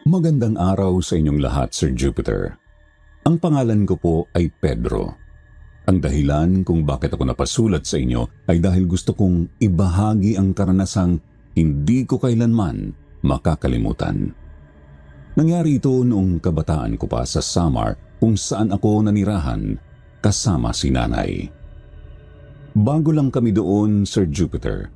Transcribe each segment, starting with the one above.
Magandang araw sa inyong lahat, Sir Jupiter. Ang pangalan ko po ay Pedro. Ang dahilan kung bakit ako napasulat sa inyo ay dahil gusto kong ibahagi ang karanasang hindi ko kailanman makakalimutan. Nangyari ito noong kabataan ko pa sa Samar kung saan ako nanirahan kasama si nanay. Bago lang kami doon, Sir Jupiter.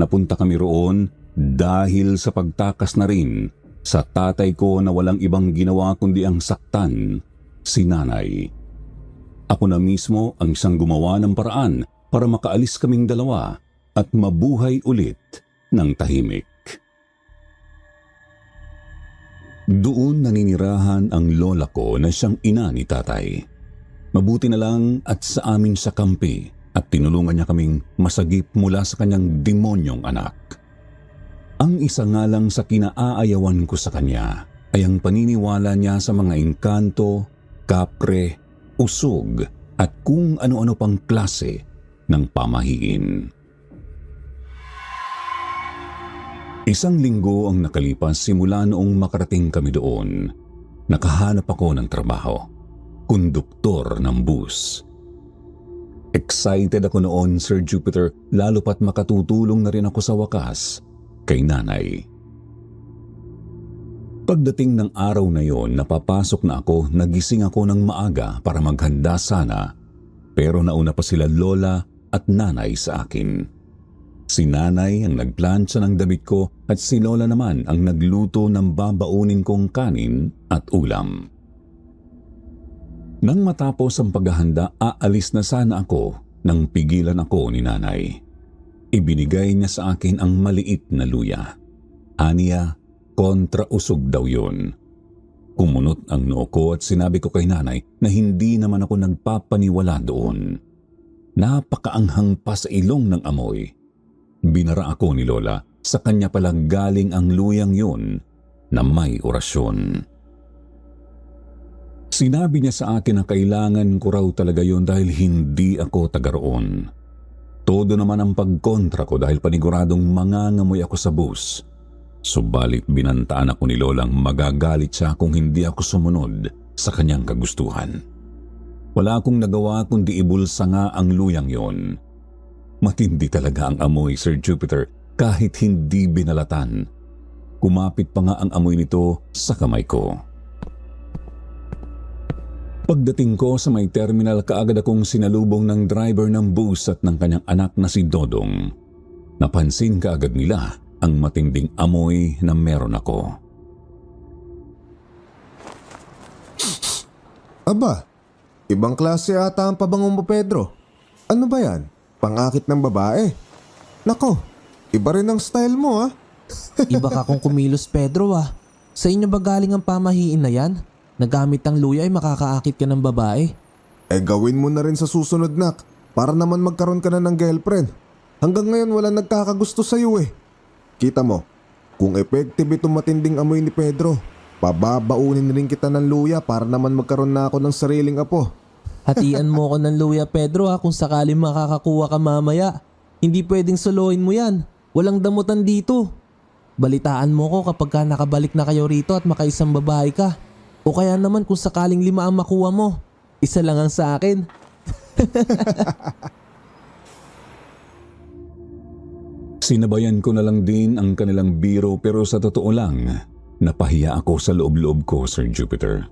Napunta kami roon dahil sa pagtakas na rin sa tatay ko na walang ibang ginawa kundi ang saktan si nanay. Ako na mismo ang isang gumawa ng paraan para makaalis kaming dalawa at mabuhay ulit ng tahimik. Doon naninirahan ang lola ko na siyang ina ni tatay. Mabuti na lang at sa amin siya kampi at tinulungan niya kaming masagip mula sa kanyang demonyong anak. Ang isa nga lang sa kinaayawan ko sa kanya ay ang paniniwala niya sa mga engkanto, kapre, usog at kung ano-ano pang klase ng pamahiin. Isang linggo ang nakalipas simula noong makarating kami doon. Nakahanap ako ng trabaho, konduktor ng bus. Excited ako noon, Sir Jupiter, lalo pat makatutulong na rin ako sa wakas kay nanay. Pagdating ng araw na yon, napapasok na ako, nagising ako ng maaga para maghanda sana, pero nauna pa sila lola at nanay sa akin. Si nanay ang nagplansya ng damit ko at si lola naman ang nagluto ng babaunin kong kanin at ulam. Nang matapos ang paghahanda, aalis na sana ako nang pigilan ako ni nanay. Ibinigay niya sa akin ang maliit na luya. Aniya, kontra-usog daw yun. Kumunot ang noo ko at sinabi ko kay nanay na hindi naman ako nagpapaniwala doon. Napakaanghang pa sa ilong ng amoy. Binara ako ni lola, sa kanya palang galing ang luyang yun na may orasyon. Sinabi niya sa akin na kailangan ko raw talaga yun dahil hindi ako taga roon. Todo naman ang pagkontra ko dahil paniguradong mangangamoy ako sa bus. Subalit binantaan ako ni lolang magagalit siya kung hindi ako sumunod sa kanyang kagustuhan. Wala akong nagawa kundi ibulsa nga ang luyang yon. Matindi talaga ang amoy, Sir Jupiter, kahit hindi binalatan. Kumapit pa nga ang amoy nito sa kamay ko. Pagdating ko sa may terminal, kaagad akong sinalubong ng driver ng bus at ng kanyang anak na si Dodong. Napansin kaagad nila ang matinding amoy na meron ako. Aba, ibang klase ata ang pabango mo, Pedro. Ano ba yan? Pangakit ng babae. Nako, iba rin ang style mo, ah. Iba ka kung kumilos, Pedro, ah. Sa inyo ba galing ang pamahiin na yan? Nagamit ang luya ay makakaakit ka ng babae. Gawin mo na rin sa susunod, nak. Para naman magkaroon ka na ng girlfriend. Hanggang ngayon wala nagkakagusto sa'yo eh. Kita mo, kung effective itong matinding amoy ni Pedro, pababaunin rin kita ng luya para naman magkaroon na ako ng sariling apo. Hatian mo ko ng luya, Pedro, kung sakali makakakuha ka mamaya. Hindi pwedeng solohin mo yan. Walang damutan dito. Balitaan mo ko kapag ka nakabalik na kayo rito at makaisang babae ka. O kaya naman kung sakaling 5 ang makuha mo, 1 lang ang sa akin. Sinabayan ko na lang din ang kanilang biro pero sa totoo lang, napahiya ako sa loob-loob ko, Sir Jupiter.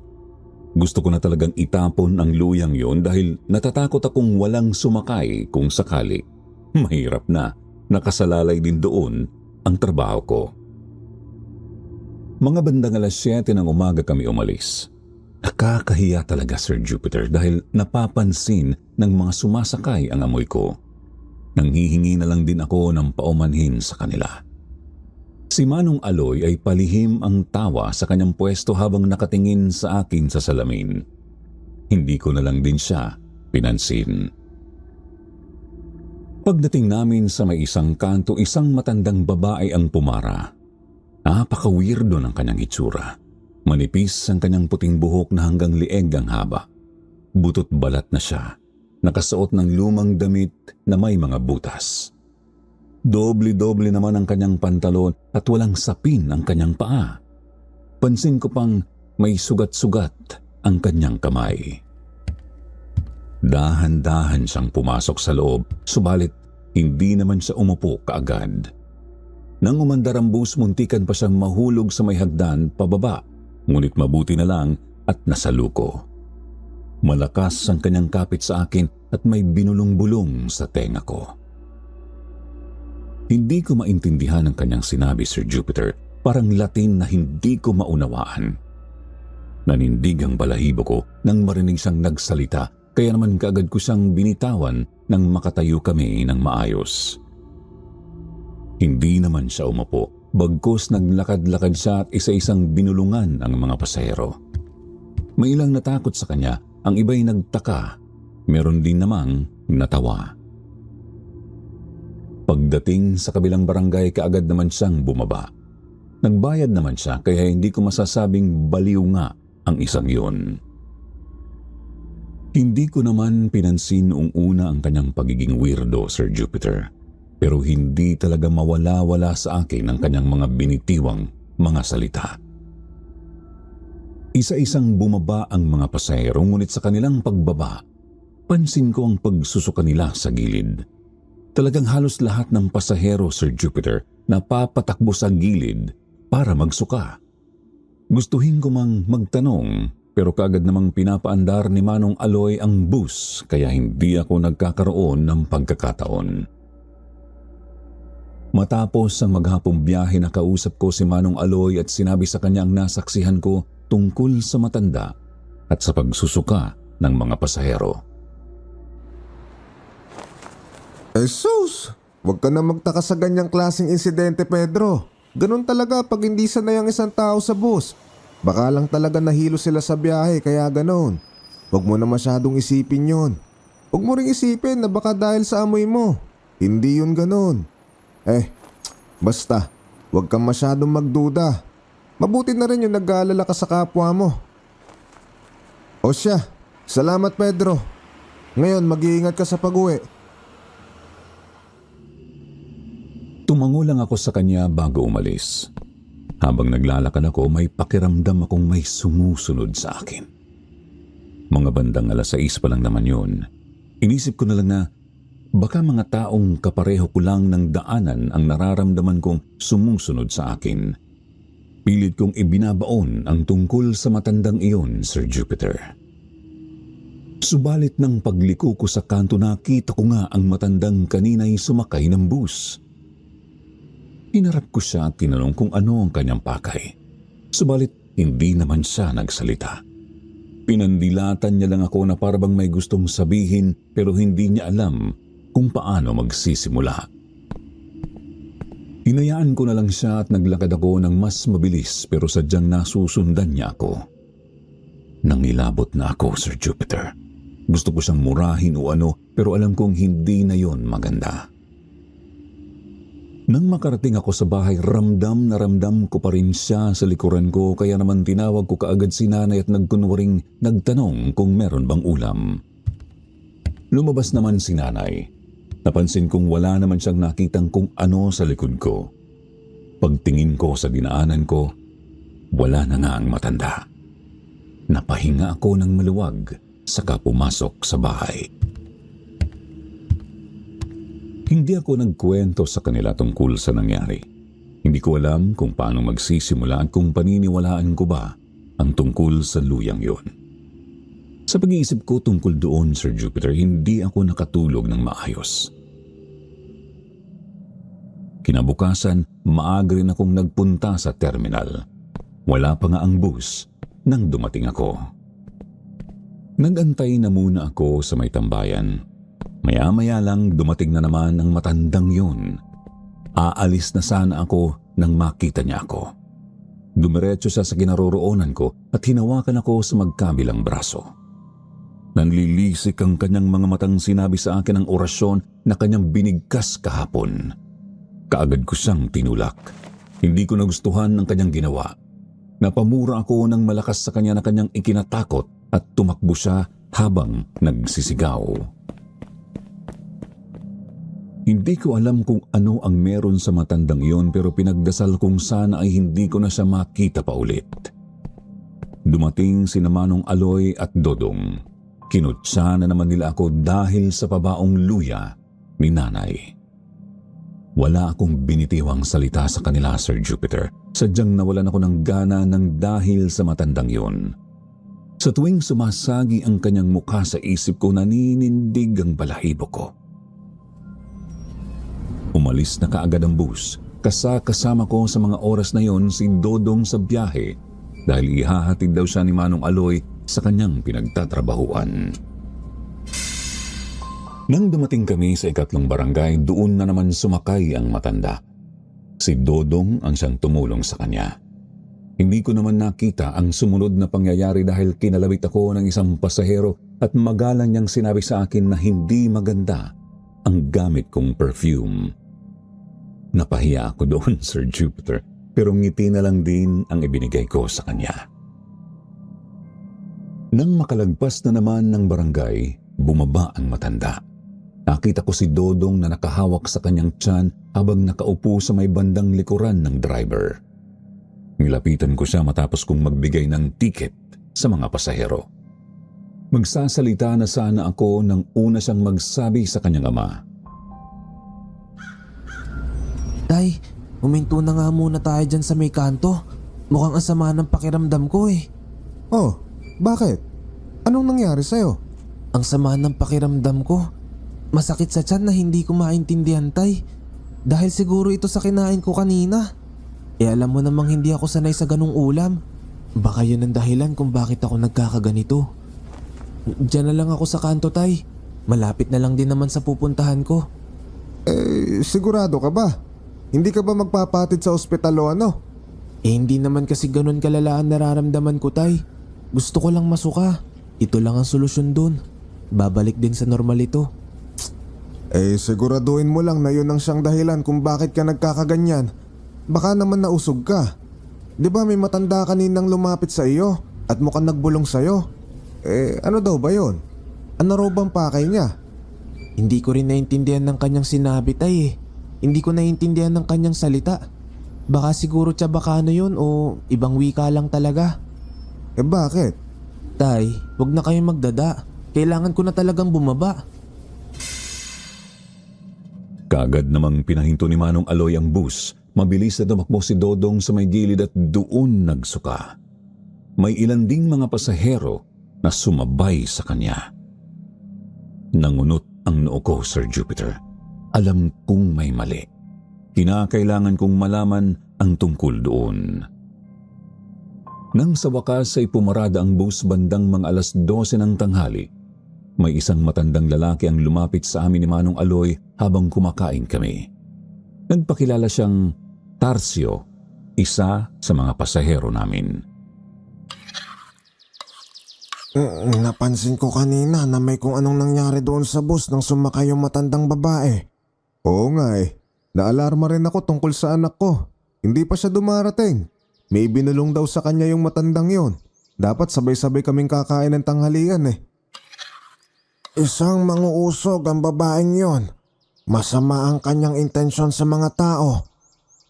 Gusto ko na talagang itapon ang luyang yon dahil natatakot akong walang sumakay kung sakali. Mahirap na, nakasalalay din doon ang trabaho ko. Mga bandang 7:00 ng umaga kami umalis. Nakakahiya talaga, Sir Jupiter, dahil napapansin ng mga sumasakay ang amoy ko. Nanghihingi na lang din ako ng paumanhin sa kanila. Si Manong Aloy ay palihim ang tawa sa kanyang pwesto habang nakatingin sa akin sa salamin. Hindi ko na lang din siya pinansin. Pagdating namin sa may isang kanto, isang matandang babae ang pumara. Napaka-weirdo ng kanyang itsura. Manipis ang kanyang puting buhok na hanggang lieg ang haba. Butot balat na siya. Nakasuot ng lumang damit na may mga butas. Doble-doble naman ang kanyang pantalon at walang sapin ang kanyang paa. Pansin ko pang may sugat-sugat ang kanyang kamay. Dahan-dahan siyang pumasok sa loob, subalit hindi naman siya umupo kaagad. Nang umandar ang bus, muntikan pa siyang mahulog sa may hagdan pababa, ngunit mabuti na lang at nasaluko. Malakas ang kanyang kapit sa akin at may binulong-bulong sa tenga ko. Hindi ko maintindihan ang kanyang sinabi, Sir Jupiter. Parang Latin na hindi ko maunawaan. Nanindig ang balahibo ko nang marinig siyang nagsalita, kaya naman kaagad ko siyang binitawan nang makatayo kami ng maayos. Hindi naman siya umupo, bagkus naglakad-lakad siya at isa-isang binulungan ang mga pasahero. May ilang natakot sa kanya, ang iba'y nagtaka, meron din namang natawa. Pagdating sa kabilang barangay, kaagad naman siyang bumaba. Nagbayad naman siya, kaya hindi ko masasabing baliw nga ang isang yun. Hindi ko naman pinansin noong una ang kanyang pagiging weirdo, Sir Jupiter. Pero hindi talaga mawala-wala sa akin ang kanyang mga binitiwang mga salita. Isa-isang bumaba ang mga pasahero, ngunit sa kanilang pagbaba, pansin ko ang pagsusuka nila sa gilid. Talagang halos lahat ng pasahero, Sir Jupiter, napapatakbo sa gilid para magsuka. Gustuhin ko mang magtanong, pero kaagad namang pinapaandar ni Manong Aloy ang bus, kaya hindi ako nagkakaroon ng pagkakataon. Matapos ang maghapong biyahe, nakausap ko si Manong Aloy at sinabi sa kanya ang nasaksihan ko tungkol sa matanda at sa pagsusuka ng mga pasahero. Jesus! Huwag ka na magtaka sa ganyang klaseng insidente, Pedro. Ganun talaga pag hindi sanay ang isang tao sa bus. Baka lang talaga nahilo sila sa biyahe, kaya ganun. Huwag mo na masyadong isipin yon. Huwag mo ring isipin na baka dahil sa amoy mo. Hindi yun ganun. Basta, huwag kang masyadong magduda. Mabuti na rin yung nag-aalala ka sa kapwa mo. O siya, salamat Pedro. Ngayon, mag-iingat ka sa pag-uwi. Tumango lang ako sa kanya bago umalis. Habang naglalakad ako, may pakiramdam akong may sumusunod sa akin. Mga bandang 6:00 pa lang naman yun. Inisip ko na lang na baka mga taong kapareho ko lang ng daanan ang nararamdaman kong sumusunod sa akin. Pilit kong ibinabaon ang tungkol sa matandang iyon, Sir Jupiter. Subalit ng pagliko ko sa kanto, nakita ko nga ang matandang kanina'y sumakay ng bus. Hinarap ko siya at tinanong kung ano ang kanyang pakay. Subalit hindi naman siya nagsalita. Pinandilatan niya lang ako na parabang may gustong sabihin pero hindi niya alam kung paano magsisimula. Hinayaan ko na lang siya at naglakad ako ng mas mabilis pero sadyang nasusundan niya ako. Nangilabot na ako, Sir Jupiter. Gusto ko siyang murahin o ano pero alam kong hindi na yon maganda. Nang makarating ako sa bahay, ramdam na ramdam ko pa rin siya sa likuran ko, kaya naman tinawag ko kaagad si nanay at nagkunwaring nagtanong kung meron bang ulam. Lumabas naman si nanay. Napansin kong wala naman siyang nakitang kung ano sa likod ko. Pagtingin ko sa dinaanan ko, wala na nga ang matanda. Napahinga ako ng maluwag saka pumasok sa bahay. Hindi ako nagkwento sa kanila tungkol sa nangyari. Hindi ko alam kung paano magsisimula at kung paniniwalaan ko ba ang tungkol sa luyang yon. Sa pag-iisip ko tungkol doon, Sir Jupiter, hindi ako nakatulog ng maayos. Kinabukasan, maaga rin akong nagpunta sa terminal. Wala pa nga ang bus nang dumating ako. Nagantay na muna ako sa may tambayan. Maya-maya lang dumating na naman ang matandang yun. Aalis na sana ako nang makita niya ako. Dumiretso siya sa kinaroroonan ko at hinawakan ako sa magkabilang braso. Nanlilisik ang kanyang mga matang, sinabi sa akin ang orasyon na kanyang binigkas kahapon. Kaagad ko siyang tinulak. Hindi ko nagustuhan ang kanyang ginawa. Napamura ako ng malakas sa kanya na kanyang ikinatakot at tumakbo siya habang nagsisigaw. Hindi ko alam kung ano ang meron sa matandang iyon pero pinagdasal kong sana ay hindi ko na siya makita pa ulit. Dumating sina Manong Aloy at Dodong. Kinutsa na naman nila ako dahil sa pabaong luya ni nanay. Wala akong binitiwang salita sa kanila, Sir Jupiter. Sadyang nawalan ako ng gana ng dahil sa matandang yun. Sa tuwing sumasagi ang kanyang mukha sa isip ko, naninindig ang balahibo ko. Umalis na kaagad ang bus. Kasama ko sa mga oras na yon si Dodong sa biyahe dahil ihahatid daw siya ni Manong Aloy sa kanyang pinagtatrabahuan. Nang dumating kami sa ikatlong barangay, doon na naman sumakay ang matanda. Si Dodong ang siyang tumulong sa kanya. Hindi ko naman nakita ang sumunod na pangyayari dahil kinalabit ako ng isang pasahero at magalang niyang sinabi sa akin na hindi maganda ang gamit kong perfume. Napahiya ako doon, Sir Jupiter, pero ngiti na lang din ang ibinigay ko sa kanya. Nang makalagpas na naman ng barangay, bumaba ang matanda. Nakita ko si Dodong na nakahawak sa kanyang tiyan habang nakaupo sa may bandang likuran ng driver. Nilapitan ko siya matapos kong magbigay ng ticket sa mga pasahero. Magsasalita na sana ako nang una siyang magsabi sa kanyang ama. Tay, huminto na nga muna tayo dyan sa may kanto. Mukhang asama ng pakiramdam ko eh. Oh, bakit? Anong nangyari sa'yo? Ang sama ng pakiramdam ko. Masakit sa tiyan na hindi ko maintindihan, Tay. Dahil siguro ito sa kinain ko kanina. Alam mo namang hindi ako sanay sa ganung ulam. Baka yun ang dahilan kung bakit ako nagkakaganito. Diyan na lang ako sa kanto, Tay. Malapit na lang din naman sa pupuntahan ko. Sigurado ka ba? Hindi ka ba magpapatid sa ospital o ano? Hindi naman kasi ganun kalala ang nararamdaman ko, Tay. Gusto ko lang masuka. Ito lang ang solusyon dun. Babalik din sa normal ito. Siguraduhin mo lang na yun ang siyang dahilan kung bakit ka nagkakaganyan. Baka naman nausog ka. Di ba may matanda kaninang lumapit sa iyo at mukhang nagbulong sa'yo? Ano daw ba yun? Ano raw bang pakay niya? Hindi ko rin naintindihan ng kanyang sinabi, Tay eh. Hindi ko naintindihan ng kanyang salita. Baka siguro Chabacano yun o ibang wika lang talaga. Bakit? Tay, wag na kayong magdada. Kailangan ko na talagang bumaba. Kaagad namang pinahinto ni Manong Aloy ang bus. Mabilis na tumakbo si Dodong sa may gilid at doon nagsuka. May ilan ding mga pasahero na sumabay sa kanya. Nangunot ang noo ko, Sir Jupiter. Alam kong may mali. Kinakailangan kong malaman ang tungkol doon. Nang sa wakas ay pumarada ang bus bandang mga 12:00 ng tanghali, may isang matandang lalaki ang lumapit sa amin ni Manong Aloy habang kumakain kami. Nagpakilala siyang Tarcio, isa sa mga pasahero namin. Napansin ko kanina na may kung anong nangyari doon sa bus nang sumakay yung matandang babae. Oo nga Naalarma rin ako tungkol sa anak ko. Hindi pa siya dumarating. May binulong daw sa kanya yung matandang yon. Dapat sabay-sabay kaming kakain ng tanghalian Isang manguusog ang babaeng yon. Masama ang kanyang intensyon sa mga tao.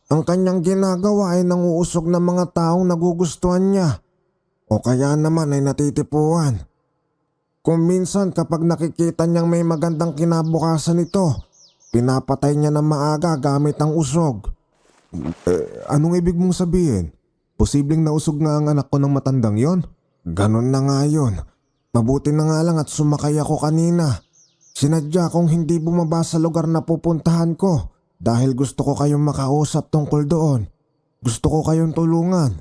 Ang kanyang ginagawa ay nanguusog ng mga taong nagugustuhan niya. O kaya naman ay natitipuan. Kung minsan kapag nakikita niyang may magandang kinabukasan ito, pinapatay niya ng maaga gamit ang usog. Anong ibig mong sabihin? Posibleng nausog nga ang anak ko ng matandang yon? Ganon na nga yun. Mabuti na nga lang at sumakay ako kanina. Sinadya kong hindi bumaba sa lugar na pupuntahan ko dahil gusto ko kayong makausap tungkol doon. Gusto ko kayong tulungan.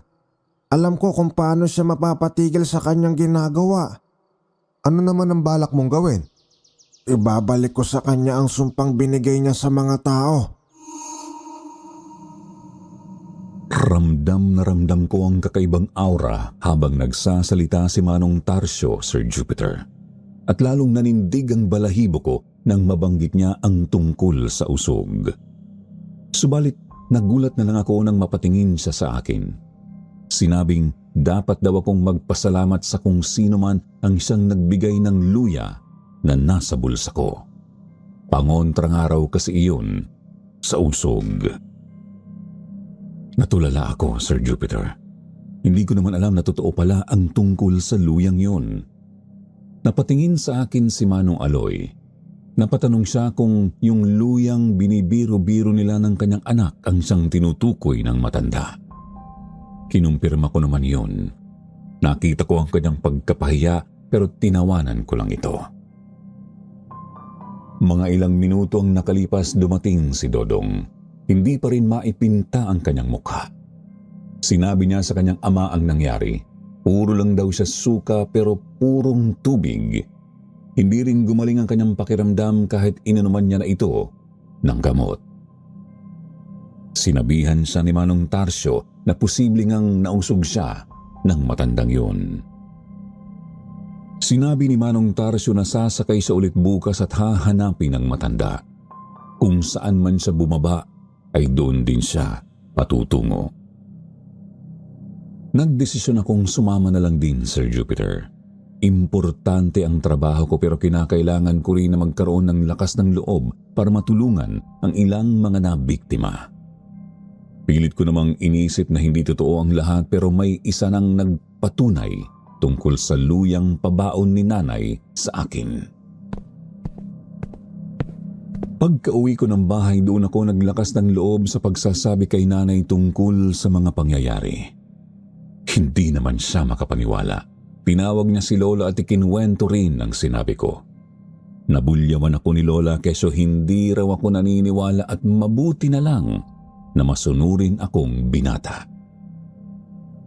Alam ko kung paano siya mapapatigil sa kanyang ginagawa. Ano naman ang balak mong gawin? Ibabalik ko sa kanya ang sumpang binigay niya sa mga tao. Ramdam na ramdam ko ang kakaibang aura habang nagsasalita si Manong Tarcio, Sir Jupiter. At lalong nanindig ang balahibo ko nang mabanggit niya ang tungkol sa usog. Subalit nagulat na lang ako nang mapatingin siya sa akin. Sinabing dapat daw akong magpasalamat sa kung sino man ang siyang nagbigay ng luya na nasa bulsa ko. Pangontrang araw kasi iyon sa usog. Natulala ako, Sir Jupiter. Hindi ko naman alam na totoo pala ang tungkol sa luyang yun. Napatingin sa akin si Manong Aloy. Napatanong siya kung yung luyang binibiro-biro nila ng kanyang anak ang siyang tinutukoy ng matanda. Kinumpirma ko naman yun. Nakita ko ang kanyang pagkapahiya pero tinawanan ko lang ito. Mga ilang minuto ang nakalipas, dumating si Dodong. Hindi pa rin maipinta ang kanyang mukha. Sinabi niya sa kanyang ama ang nangyari. Puro lang daw siya suka pero purong tubig. Hindi rin gumaling ang kanyang pakiramdam kahit inunuman niya na ito ng gamot. Sinabihan siya ni Manong Tarsyo na posibleng ang nausog siya ng matandang yun. Sinabi ni Manong Tarsyo na sasakay siya ulit bukas at hahanapin ang matanda. Kung saan man siya bumaba, ay doon din siya patutungo. Nagdesisyon akong sumama na lang din, Sir Jupiter. Importante ang trabaho ko pero kinakailangan ko rin na magkaroon ng lakas ng loob para matulungan ang ilang mga nabiktima. Pilit ko namang inisip na hindi totoo ang lahat pero may isa nang nagpatunay tungkol sa luyang pabaon ni nanay sa akin. Pagka-uwi ko ng bahay, doon ako naglakas ng loob sa pagsasabi kay nanay tungkol sa mga pangyayari. Hindi naman siya makapaniwala. Tinawag niya si Lola at ikinwento rin ang sinabi ko. Nabulyawan ako ni Lola keso hindi raw ako naniniwala at mabuti na lang na masunurin akong binata.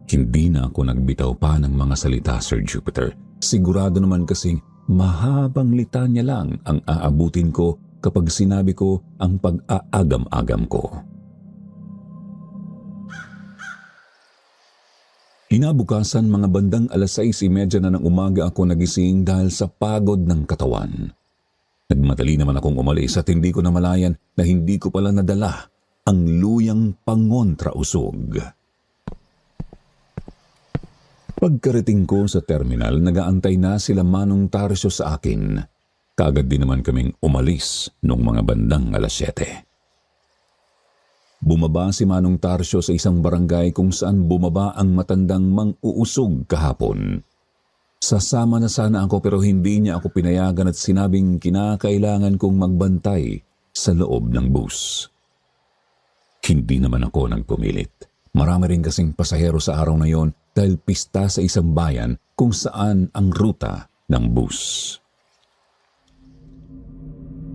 Hindi na ako nagbitaw pa ng mga salita, Sir Jupiter. Sigurado naman kasing mahabang litanya lang ang aabutin ko kapag sinabi ko ang pag-aagam-agam ko. Kinabukasan, mga bandang 6:30 na ng umaga ako nagising dahil sa pagod ng katawan. Nagmadali naman akong umalis at hindi ko namalayan na hindi ko pala nadala ang luyang pangontrausog. Pagkarating ko sa terminal, nagaantay na sila Manong Tarsyo sa akin. Kaagad din naman kaming umalis nung mga bandang 7:00. Bumaba si Manong Tarsyo sa isang barangay kung saan bumaba ang matandang mang-uusog kahapon. Sasama na sana ako pero hindi niya ako pinayagan at sinabing kinakailangan kong magbantay sa loob ng bus. Hindi naman ako nagpumilit. Marami rin kasing pasahero sa araw na yon dahil pista sa isang bayan kung saan ang ruta ng bus.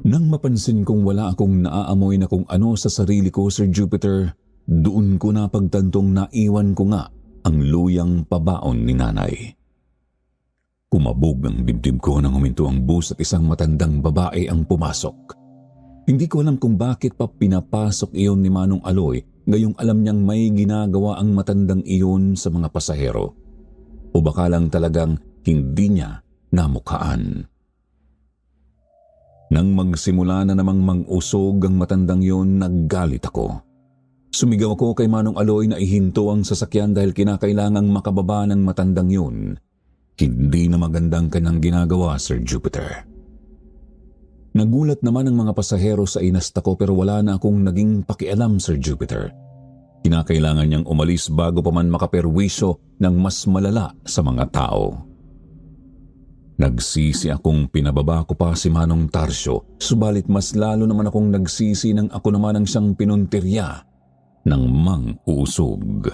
Nang mapansin kong wala akong naaamoy na kung ano sa sarili ko, Sir Jupiter, doon ko napagtantong naiwan ko nga ang luyang pabaon ni nanay. Kumabog ang dibdib ko nang huminto ang bus at isang matandang babae ang pumasok. Hindi ko alam kung bakit pa pinapasok iyon ni Manong Aloy, gayong alam niyang may ginagawa ang matandang iyon sa mga pasahero. O baka lang talagang hindi niya namukhaan. Nang magsimula na namang mang-usog ang matandang yon, naggalit ako. Sumigaw ako kay Manong Aloy na ihinto ang sasakyan dahil kinakailangang makababa ng matandang yon. Hindi na magandang kanyang ginagawa, Sir Jupiter. Nagulat naman ang mga pasahero sa inasta ko pero wala na akong naging pakialam, Sir Jupiter. Kinakailangan niyang umalis bago pa man makaperwisyo ng mas malala sa mga tao. Nagsisi akong pinababa ko pa si Manong Tarsyo, subalit mas lalo naman akong nagsisi nang ako naman ang siyang pinuntirya ng mang-uusog.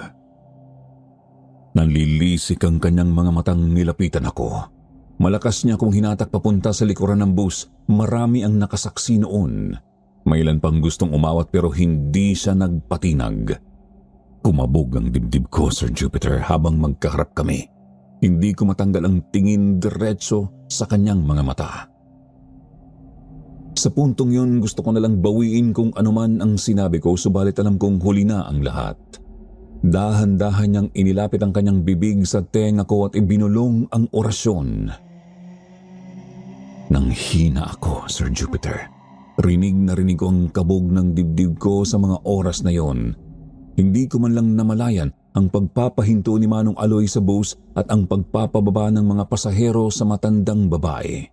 Nanlilisik ang kanyang mga matang nilapitan ako. Malakas niya akong hinatak papunta sa likuran ng bus. Marami ang nakasaksi noon. May ilan pang gustong umawat pero hindi siya nagpatinag. Kumabog ang dibdib ko, Sir Jupiter, habang magkaharap kami. Hindi ko matanggal ang tingin diretso sa kanyang mga mata. Sa puntong yun, gusto ko nalang bawiin kung anuman ang sinabi ko, subalit alam kong huli na ang lahat. Dahan-dahan niyang inilapit ang kanyang bibig sa tenga ko at ibinulong ang orasyon. Nang hina ako, Sir Jupiter. Rinig na rinig ko ang kabog ng dibdib ko sa mga oras na yon. Hindi ko man lang namalayan ang pagpapahinto ni Manong Aloy sa bus at ang pagpapababa ng mga pasahero sa matandang babae.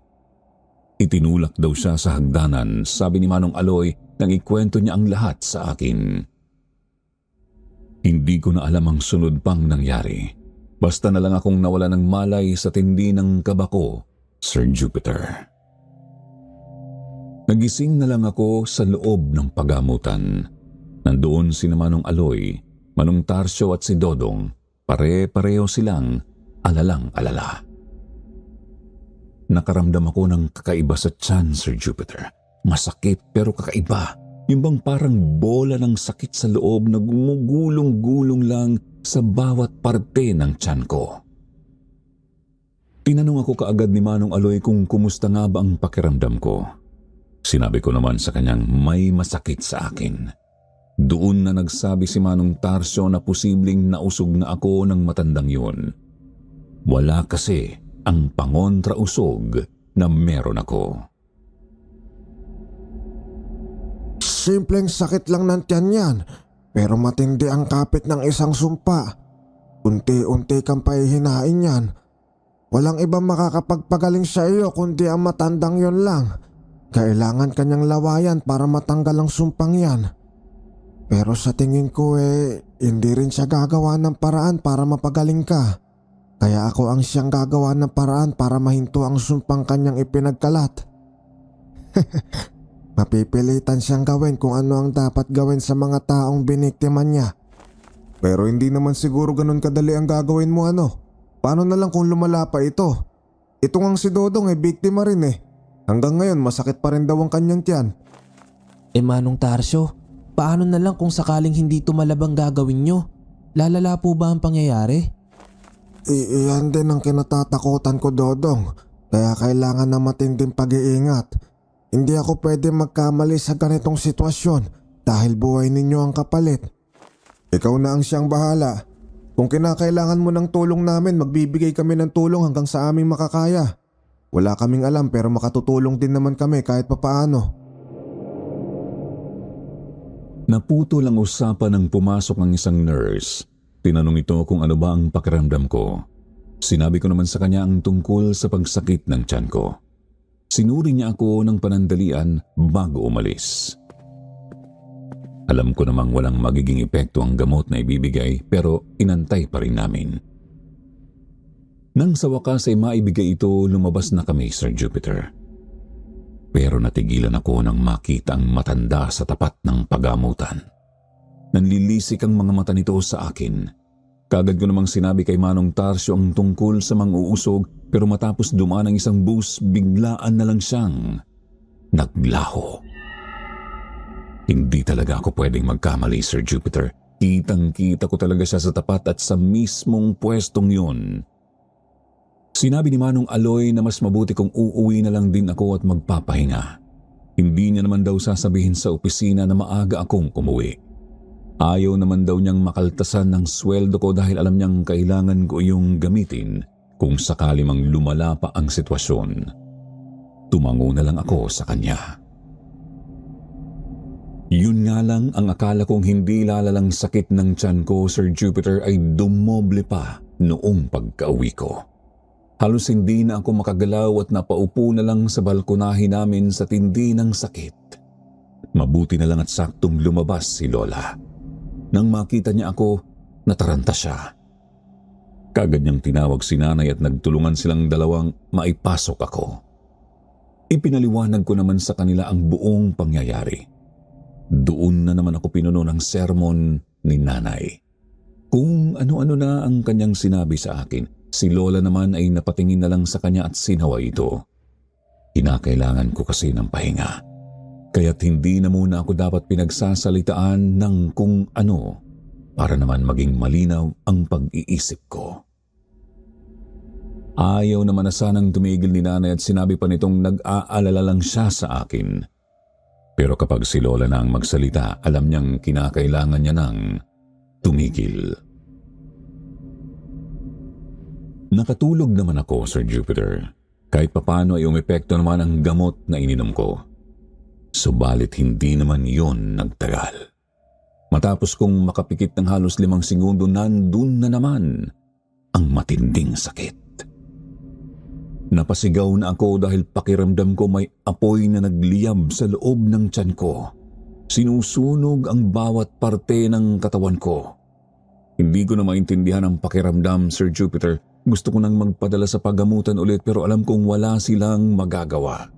Itinulak daw siya sa hagdanan, sabi ni Manong Aloy nang ikwento niya ang lahat sa akin. Hindi ko na alam ang sunod pang nangyari. Basta na lang akong nawala ng malay sa tindi ng kaba ko, Sir Jupiter. Nagising na lang ako sa loob ng pagamutan. Nandoon si Manong Aloy, Manong Tarsio at si Dodong. Pare-pareho silang alalang-alala. Nakaramdam ako ng kakaiba sa tiyan, Sir Jupiter. Masakit pero kakaiba. Yung bang parang bola ng sakit sa loob na gumugulong-gulong lang sa bawat parte ng tiyan ko. Tinanong ako kaagad ni Manong Aloy kung kumusta nga ba ang pakiramdam ko. Sinabi ko naman sa kanyang may masakit sa akin. Doon na nagsabi si Manong Tarsio na posibleng nausog na ako ng matandang yun. Wala kasi ang pangontra-usog na meron ako. Simpleng sakit lang ng tiyan yan, pero matindi ang kapit ng isang sumpa. Unti-unti kang pahihinain yan. Walang ibang makakapagpagaling sa iyo kundi ang matandang yon lang. Kailangan kanyang lawayan para matanggal ang sumpang yan. Pero sa tingin ko hindi rin siya gagawa ng paraan para mapagaling ka. Kaya ako ang siyang gagawa ng paraan para mahinto ang sumpang kanyang ipinagkalat. Mapipilitan siyang gawin kung ano ang dapat gawin sa mga taong biniktima niya. Pero hindi naman siguro ganun kadali ang gagawin mo Paano na lang kung lumala pa ito? Ito ngang si Dodong biktima rin Hanggang ngayon masakit pa rin daw ang kanyang tiyan. Manong Tarsio, paano na lang kung sakaling hindi tumalabang gagawin nyo? Lalala po ba ang pangyayari? Iyan din ang kinatatakutan ko, Dodong. Kaya kailangan na matinding pag-iingat. Hindi ako pwede magkamali sa ganitong sitwasyon dahil buhay ninyo ang kapalit. Ikaw na ang siyang bahala. Kung kinakailangan mo ng tulong namin, magbibigay kami ng tulong hanggang sa aming makakaya. Wala kaming alam pero makatutulong din naman kami kahit papaano. Naputo lang usapan nang pumasok ang isang nurse. Tinanong ito kung ano ba ang pakiramdam ko. Sinabi ko naman sa kanya ang tungkol sa pagsakit ng tiyan ko. Sinuri niya ako ng panandalian bago umalis. Alam ko namang walang magiging epekto ang gamot na ibibigay pero inantay pa rin namin. Nang sa wakas ay maibigay ito, lumabas na kami, Sir Jupiter. Pero natigilan ako nang makita ang matanda sa tapat ng pagamutan. Nanlilisik ang mga mata nito sa akin. Kagad ko namang sinabi kay Manong Tarsio ang tungkol sa mang-uusog pero matapos dumaan ang isang bus, biglaan na lang siyang naglaho. Hindi talaga ako pwedeng magkamali, Sir Jupiter. Kitang-kita ko talaga siya sa tapat at sa mismong pwestong yun. Sinabi ni Manong Aloy na mas mabuti kung uuwi na lang din ako at magpapahinga. Hindi niya naman daw sasabihin sa opisina na maaga akong umuwi. Ayaw naman daw niyang makaltasan ng sweldo ko dahil alam niyang kailangan ko yung gamitin kung sakali mang lumala pa ang sitwasyon. Tumango na lang ako sa kanya. Yun nga lang ang akala kong hindi lalalang sakit ng tiyan ko, Sir Jupiter, ay dumoble pa noong pagka-uwi ko. Halos hindi na ako makagalaw at napaupo na lang sa balkonahe namin sa tindi ng sakit. Mabuti na lang at saktong lumabas si Lola. Nang makita niya ako, nataranta siya. Kagad niyang tinawag si nanay at nagtulungan silang dalawang maipasok ako. Ipinaliwanag ko naman sa kanila ang buong pangyayari. Doon na naman ako pinuno ng sermon ni nanay. Kung ano-ano na ang kanyang sinabi sa akin, si Lola naman ay napatingin na lang sa kanya at sinawa ito. Kinakailangan ko kasi ng pahinga. Kaya't hindi na muna ako dapat pinagsasalitaan ng kung ano para naman maging malinaw ang pag-iisip ko. Ayaw naman na sanang tumigil ni nanay at sinabi pa nitong nag-aalala lang siya sa akin. Pero kapag si Lola na ang magsalita, alam niyang kinakailangan niya nang tumigil. Nakatulog naman ako, Sir Jupiter. Kahit papano ay umepekto naman ang gamot na ininom ko. Subalit hindi naman yun nagtagal. Matapos kong makapikit ng halos 5 segundo, nandun na naman ang matinding sakit. Napasigaw na ako dahil pakiramdam ko may apoy na nagliyab sa loob ng tiyan ko. Sinusunog ang bawat parte ng katawan ko. Hindi ko na maintindihan ang pakiramdam, Sir Jupiter. Gusto ko nang magpadala sa paggamutan ulit pero alam kong wala silang magagawa.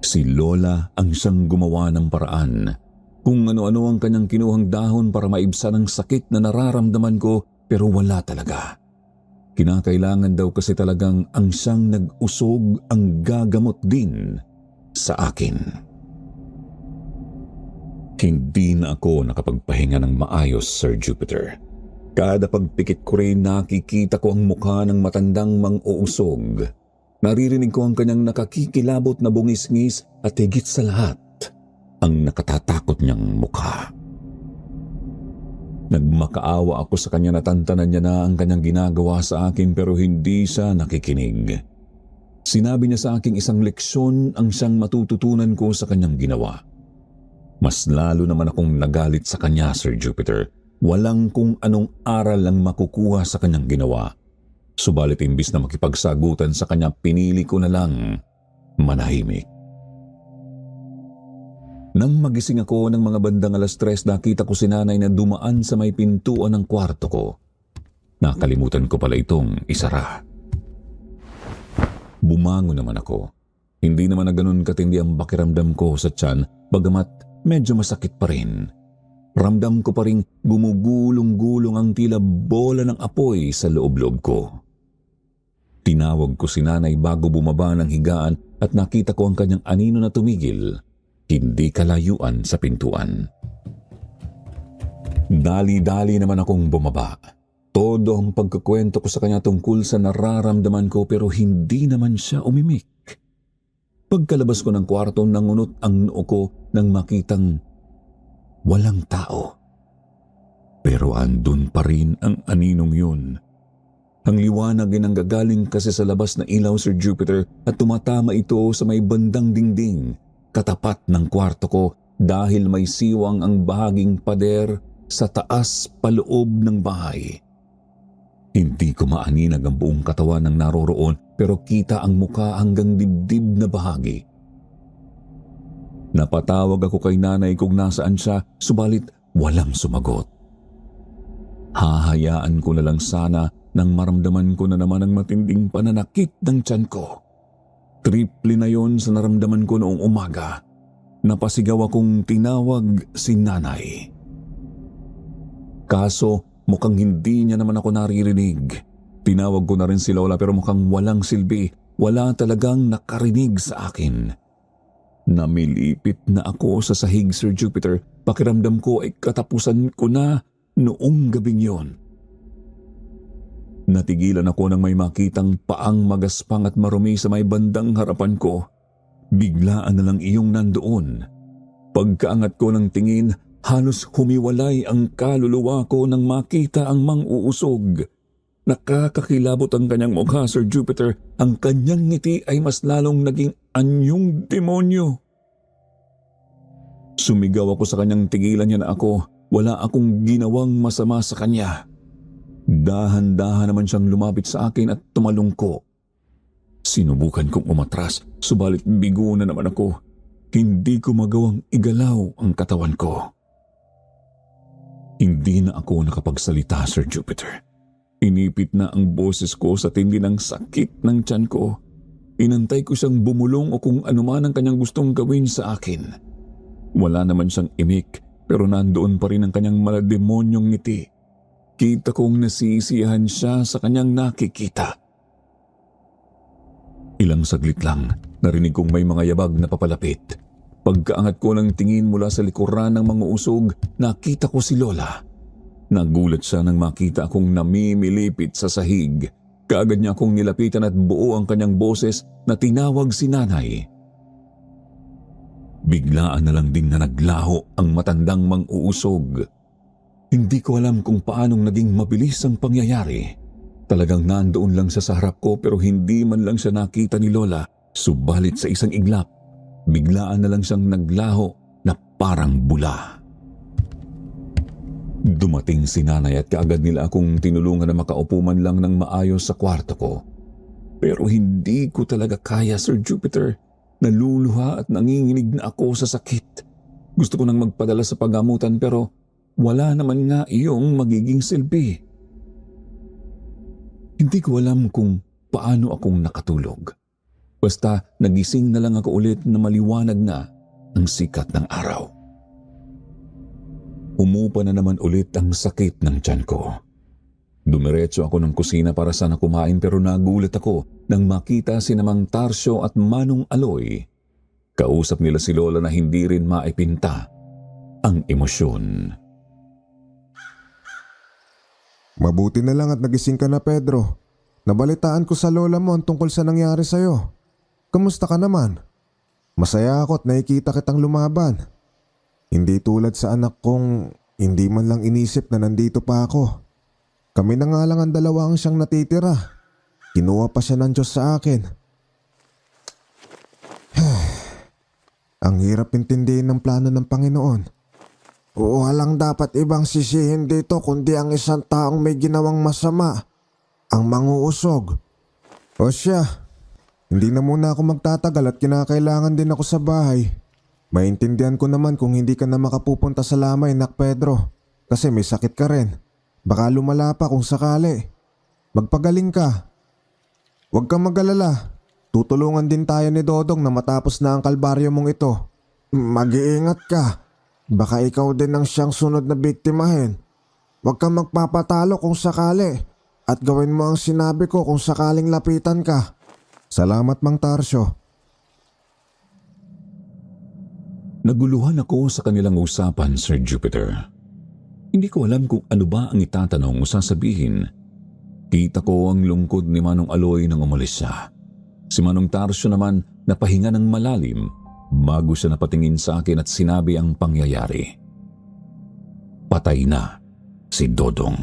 Si Lola ang siyang gumawa ng paraan. Kung ano-ano ang kanyang kinuhang dahon para maibsan ang sakit na nararamdaman ko pero wala talaga. Kinakailangan daw kasi talagang ang siyang nag-usog ang gagamot din sa akin. Hindi na ako nakapagpahinga ng maayos, Sir Jupiter. Kada pagpikit ko rin nakikita ko ang mukha ng matandang mang-uusog. Naririnig ko ang kanyang nakakikilabot na bungis-ngis at higit sa lahat, ang nakatatakot niyang mukha. Nagmakaawa ako sa kanya, natantanan niya na ang kanyang ginagawa sa akin pero hindi siya nakikinig. Sinabi niya sa aking isang leksyon ang siyang matututunan ko sa kanyang ginawa. Mas lalo naman akong nagalit sa kanya, Sir Jupiter. Walang kung anong aral ang makukuha sa kanyang ginawa. Subalit imbis na makipagsagutan sa kanya, pinili ko na lang manahimik. Nang magising ako ng mga bandang 3:00, nakita ko si nanay na dumaan sa may pintuan ng kwarto ko. Nakalimutan ko pala itong isara. Bumangon naman ako. Hindi naman na ganun katindi ang pakiramdam ko sa tiyan, bagamat medyo masakit pa rin. Ramdam ko pa rin gumugulong-gulong ang tila bola ng apoy sa loob-loob ko. Tinawag ko si nanay bago bumaba ng higaan at nakita ko ang kanyang anino na tumigil, hindi kalayuan sa pintuan. Dali-dali naman akong bumaba. Todo ang pagkukwento ko sa kanya tungkol sa nararamdaman ko pero hindi naman siya umimik. Pagkalabas ko ng kwarto, nangunot ang noo ko nang makitang walang tao. Pero andun pa rin ang aninong yun. Ang liwanag ay nanggagaling kasi sa labas na ilaw, Sir Jupiter, at tumatama ito sa may bandang dingding, katapat ng kwarto ko dahil may siwang ang bahaging pader sa taas paloob ng bahay. Hindi ko maaninag ang buong katawan ng naroroon pero kita ang muka hanggang dibdib na bahagi. Napatawag ako kay nanay kung nasaan siya, subalit walang sumagot. Hahayaan ko na lang sana nang maramdaman ko na naman ang matinding pananakit ng tiyan ko. Triple na yon sa naramdaman ko noong umaga. Napasigaw akong tinawag si nanay. Kaso mukhang hindi niya naman ako naririnig. Tinawag ko na rin si Lola pero mukhang walang silbi. Wala talagang nakarinig sa akin. Namilipit na ako sa sahig, Sir Jupiter. Pakiramdam ko ay katapusan ko na noong gabing yon. Natigilan ako nang may makitang paang magaspang at marumi sa may bandang harapan ko. Biglaan na lang iyong nandoon. Pagkaangat ko ng tingin, halos humiwalay ang kaluluwa ko nang makita ang mang-uusog. Nakakakilabot ang kanyang mukha, Sir Jupiter. Ang kanyang ngiti ay mas lalong naging anyong demonyo. Sumigaw ako sa kanyang tigilan niya na ako. Wala akong ginawang masama sa kanya. Dahan-dahan naman siyang lumapit sa akin at tumalong ko. Sinubukan kong umatras, subalit bigo na naman ako. Hindi ko magawang igalaw ang katawan ko. Hindi na ako nakapagsalita, Sir Jupiter. Inipit na ang boses ko sa tindi ng sakit ng tiyan ko. Inantay ko siyang bumulong o kung anuman ang kanyang gustong gawin sa akin. Wala naman siyang imik pero nandoon pa rin ang kanyang malademonyong ngiti. Kita kong nasisiyahan siya sa kanyang nakikita. Ilang saglit lang, narinig kong may mga yabag na papalapit. Pagkaangat ko ng tingin mula sa likuran ng mga usog, nakita ko si Lola. Nagulat siya nang makita akong namimilipit sa sahig. Kaagad niya akong nilapitan at buo ang kanyang boses na tinawag si nanay. Biglaan na lang din na naglaho ang matandang mang-uusog. Hindi ko alam kung paanong naging mabilis ang pangyayari. Talagang nandoon lang siya sa harap ko pero hindi man lang siya nakita ni Lola. Subalit sa isang iglap, biglaan na lang siyang naglaho na parang bula. Dumating si nanay at kaagad nila akong tinulungan na makaupo man lang ng maayos sa kwarto ko. Pero hindi ko talaga kaya, Sir Jupiter. Naluluha at nanginginig na ako sa sakit. Gusto ko nang magpadala sa paggamutan pero wala naman nga iyong magiging silbi. Hindi ko alam kung paano akong nakatulog. Basta nagising na lang ako ulit na maliwanag na ang sikat ng araw. Umupa na naman ulit ang sakit ng tiyan ko. Dumiretso ako ng kusina para sana kumain pero nagulat ako nang makita si Mang Tarsyo at Manong Aloy. Kausap nila si Lola na hindi rin maipinta ang emosyon. Mabuti na lang at nagising ka na, Pedro. Nabalitaan ko sa lola mo ang tungkol sa nangyari sa'yo. Kamusta ka naman? Masaya ako at nakikita kitang lumaban. Hindi tulad sa anak kong hindi man lang inisip na nandito pa ako. Kami na nga lang ang dalawa ang siyang natitira. Kinuha pa siya ng Diyos sa akin. Ang hirap intindihin ng plano ng Panginoon. Walang dapat ibang sisihin dito kundi ang isang taong may ginawang masama, ang manguusog. O siya, hindi na muna ako magtatagal at kinakailangan din ako sa bahay. Maintindihan ko naman kung hindi ka na makapupunta sa lamay, Nak Pedro, kasi may sakit ka rin. Baka lumala pa kung sakali. Magpagaling ka. Huwag kang mag-alala. Tutulungan din tayo ni Dodong na matapos na ang kalbaryo mong ito. Mag-iingat ka. Baka ikaw din ang siyang sunod na biktimahin. Huwag kang magpapatalo kung sakali at gawin mo ang sinabi ko kung sakaling lapitan ka. Salamat, Mang Tarsyo. Naguluhan ako sa kanilang usapan, Sir Jupiter. Hindi ko alam kung ano ba ang itatanong o sasabihin. Kita ko ang lungkod ni Manong Aloy nang umalis siya. Si Manong Tarsyo naman napahinga ng malalim bago siya napatingin sa akin at sinabi ang pangyayari. Patay na si Dodong.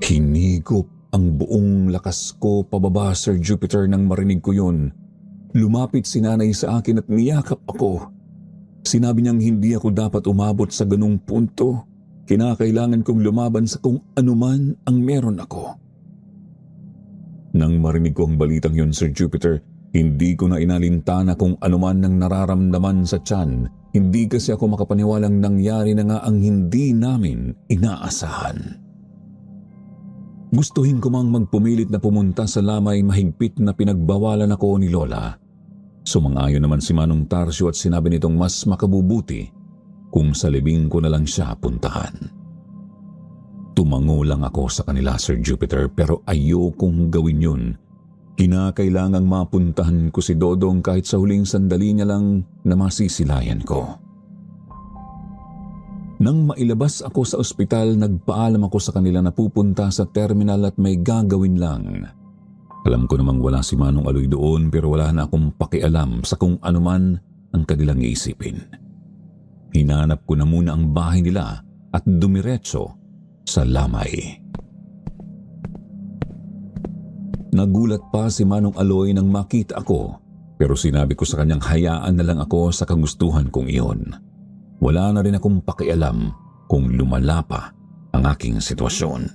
Hinigop ang buong lakas ko pababa, Sir Jupiter, nang marinig ko yun. Lumapit si nanay sa akin at niyakap ako. Sinabi niyang hindi ako dapat umabot sa ganung punto. Kinakailangan kong lumaban sa kung anuman ang meron ako. Nang marinig ko ang balitang yun, Sir Jupiter, hindi ko na inalintana kung anuman ang nararamdaman sa tiyan. Hindi kasi ako makapaniwalang nangyari na nga ang hindi namin inaasahan. Gustuhin ko mang magpumilit na pumunta sa lamay, mahigpit na pinagbawalan ako ni Lola. Sumang-ayon naman si Manong Tarsyo at sinabi nitong mas makabubuti kung sa libing ko na lang siya puntahan. Tumango lang ako sa kanila, Sir Jupiter, pero ayokong gawin yun. Kinakailangang mapuntahan ko si Dodong kahit sa huling sandali niya lang na masisilayan ko. Nang mailabas ako sa ospital, nagpaalam ako sa kanila na pupunta sa terminal at may gagawin lang. Alam ko namang wala si Manong Aloy doon pero wala na akong pakialam sa kung anuman ang kanilang iisipin. Hinanap ko na muna ang bahay nila at dumiretso sa lamay. Nagulat pa si Manong Aloy nang makita ako pero sinabi ko sa kanyang hayaan na lang ako sa kagustuhan kong iyon. Wala na rin akong pakialam kung lumala pa ang aking sitwasyon.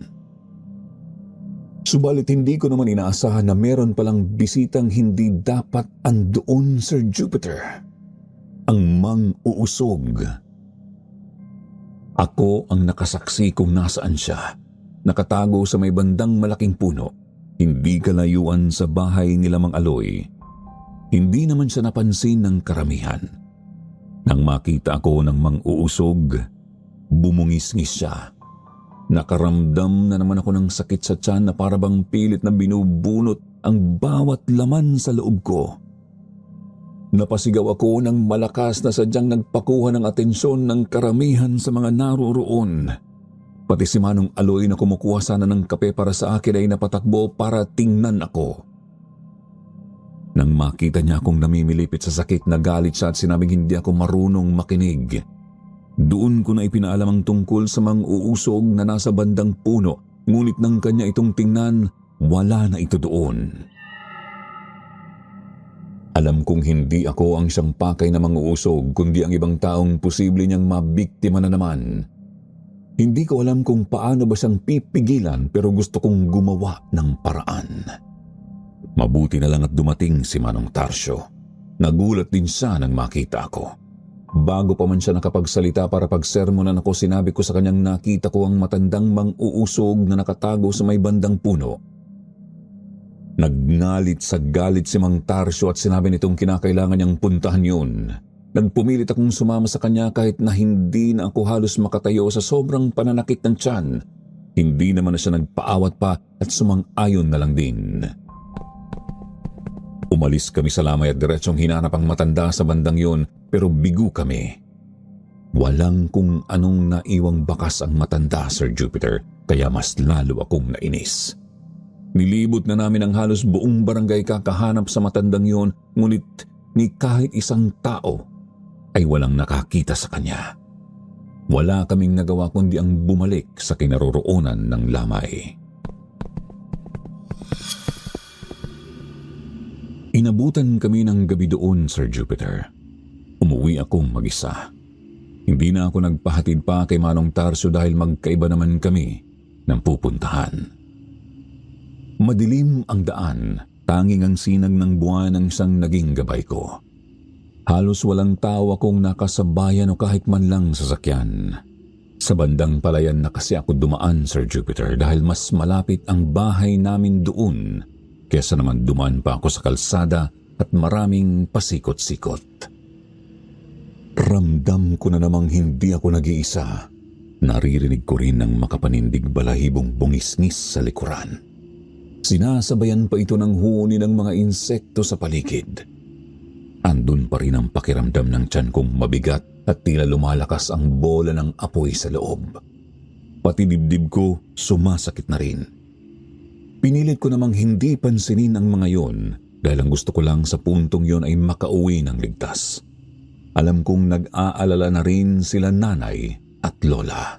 Subalit hindi ko naman inaasahan na meron palang bisitang hindi dapat andoon, Sir Jupiter. Ang mang-uusog. Ako ang nakasaksi kung nasaan siya. Nakatago sa may bandang malaking puno. Hindi kalayuan sa bahay nila Mang Aloy. Hindi naman siya napansin ng karamihan. Nang makita ako ng mang-uusog, bumungis-ngis siya. Nakaramdam na naman ako ng sakit sa tiyan na parabang pilit na binubunot ang bawat laman sa loob ko. Napasigaw ako ng malakas na sadyang nagpakuha ng atensyon ng karamihan sa mga naroroon. Pati si Manong Aloy na kumukuha sana ng kape para sa akin ay napatakbo para tingnan ako. Nang makita niya akong namimilipit sa sakit, nagalit siya at sinabing hindi ako marunong makinig. Doon ko na ipinaalam ang tungkol sa mang-uusog na nasa bandang puno, ngunit nang kanya itong tingnan, wala na ito doon. Alam kong hindi ako ang siyang pakay na mang-uusog, kundi ang ibang taong posible niyang mabiktima na naman. Hindi ko alam kung paano ba siyang pipigilan pero gusto kong gumawa ng paraan. Mabuti na lang at dumating si Manong Tarsyo. Nagulat din siya nang makita ako. Bago pa man siya nakapagsalita para pagsermonan ako, sinabi ko sa kanyang nakita ko ang matandang mang-uusog na nakatago sa may bandang puno. Nagngalit sa galit si Mang Tarsyo at sinabi nitong kinakailangan niyang puntahan yun. Nagpumilit akong sumama sa kanya kahit na hindi na ako halos makatayo sa sobrang pananakit ng tiyan. Hindi naman na siya nagpaawat pa at sumang-ayon na lang din. Umalis kami sa lamay at diretsong hinanap ang matanda sa bandang yun, pero bigo kami. Walang kung anong naiwang bakas ang matanda, Sir Jupiter, kaya mas lalo akong nainis. Nilibot na namin ang halos buong barangay kakahanap sa matandang yun, ngunit ni kahit isang tao ay walang nakakita sa kanya. Wala kaming nagawa kundi ang bumalik sa kinaroroonan ng lamay. Inabutan kami ng gabi doon, Sir Jupiter. Umuwi akong mag-isa. Hindi na ako nagpahatid pa kay Manong Tarsyo dahil magkaiba naman kami ng pupuntahan. Madilim ang daan, tanging ang sinag ng buwan ang siyang naging gabay ko. Halos walang tao akong nakasabayan o kahit man lang sasakyan. Sa bandang palayan na kasi ako dumaan, Sir Jupiter, dahil mas malapit ang bahay namin doon kesa naman dumaan pa ako sa kalsada at maraming pasikot-sikot. Ramdam ko na namang hindi ako nag-iisa. Naririnig ko rin ang makapanindig balahibong bungisngis sa likuran. Sinasabayan pa ito ng huni ng mga insekto sa paligid. Andun pa rin ang pakiramdam ng tiyan kong mabigat at tila lumalakas ang bola ng apoy sa loob. Pati dibdib ko sumasakit na rin. Pinilit ko namang hindi pansinin ang mga yon dahil ang gusto ko lang sa puntong yon ay makauwi ng ligtas. Alam kong nag-aalala na rin sila nanay at lola.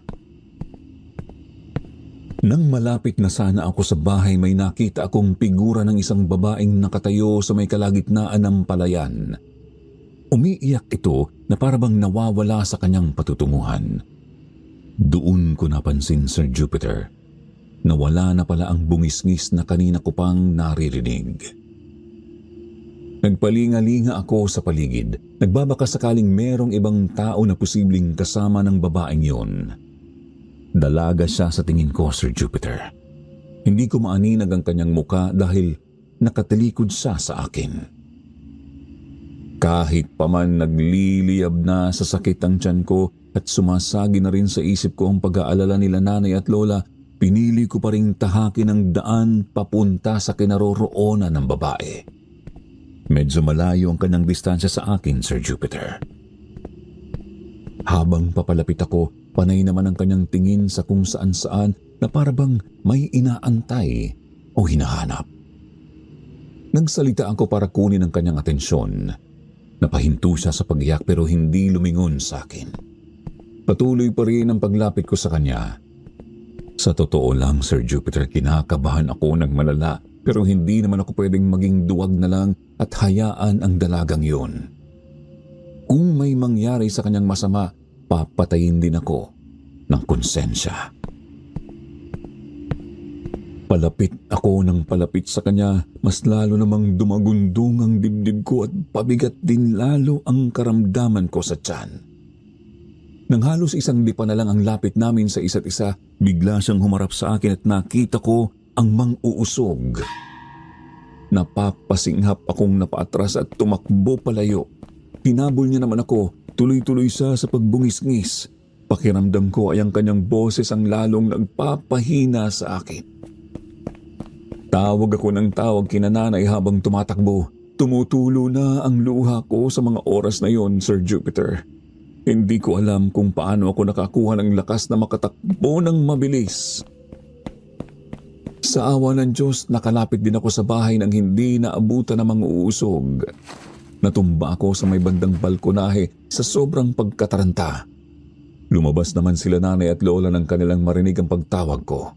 Nang malapit na sana ako sa bahay, may nakita akong figura ng isang babaeng nakatayo sa may kalagitnaan ng palayan. Umiiyak ito na parabang nawawala sa kanyang patutunguhan. Doon ko napansin, Sir Jupiter, na wala na pala ang bungisngis na kanina ko pang naririnig. Nagpalinga-linga ako sa paligid. Nagbabaka sakaling merong ibang tao na posibleng kasama ng babaeng yon. Dalaga siya sa tingin ko, Sir Jupiter. Hindi ko maaninag ang kanyang muka dahil nakatalikod siya sa akin. Kahit pa man nagliliyab na sa sakit ang tiyan ko at sumasagi na rin sa isip ko ang pag-aalala nila nanay at lola, pinili ko pa ring tahakin ang daan papunta sa kinaroroonan ng babae. Medyo malayo ang kanyang distansya sa akin, Sir Jupiter. Habang papalapit ako, panay naman ang kanyang tingin sa kung saan-saan na parabang may inaantay o hinahanap. Nagsalita ako para kunin ang kanyang atensyon. Napahinto siya sa pag-iyak pero hindi lumingon sa akin. Patuloy pa rin ang paglapit ko sa kanya. Sa totoo lang, Sir Jupiter, kinakabahan ako ng malala pero hindi naman ako pwedeng maging duwag na lang at hayaan ang dalagang yun. Kung may mangyari sa kanyang masama, papatayin din ako ng konsensya. Palapit ako ng palapit sa kanya, mas lalo namang dumagundong ang dibdib ko at pabigat din lalo ang karamdaman ko sa tiyan. Nang halos isang lipa na lang ang lapit namin sa isa't isa, bigla siyang humarap sa akin at nakita ko ang mang-uusog. Napapasinghap akong napaatras at tumakbo palayo. Hinabol niya naman ako, tuloy-tuloy siya sa pagbungisngis. Pakiramdam ko ay ang kanyang boses ang lalong nagpapahina sa akin. Tawag ako ng tawag kina nanay habang tumatakbo. Tumutulo na ang luha ko sa mga oras na yon, Sir Jupiter. Hindi ko alam kung paano ako nakakuha ng lakas na makatakbo ng mabilis. Sa awa ng Diyos, nakalapit din ako sa bahay nang hindi naabutan ng mga uusog. Natumba ako sa may bandang balkonahe sa sobrang pagkataranta. Lumabas naman sila nanay at lola nang kanilang marinig ang pagtawag ko.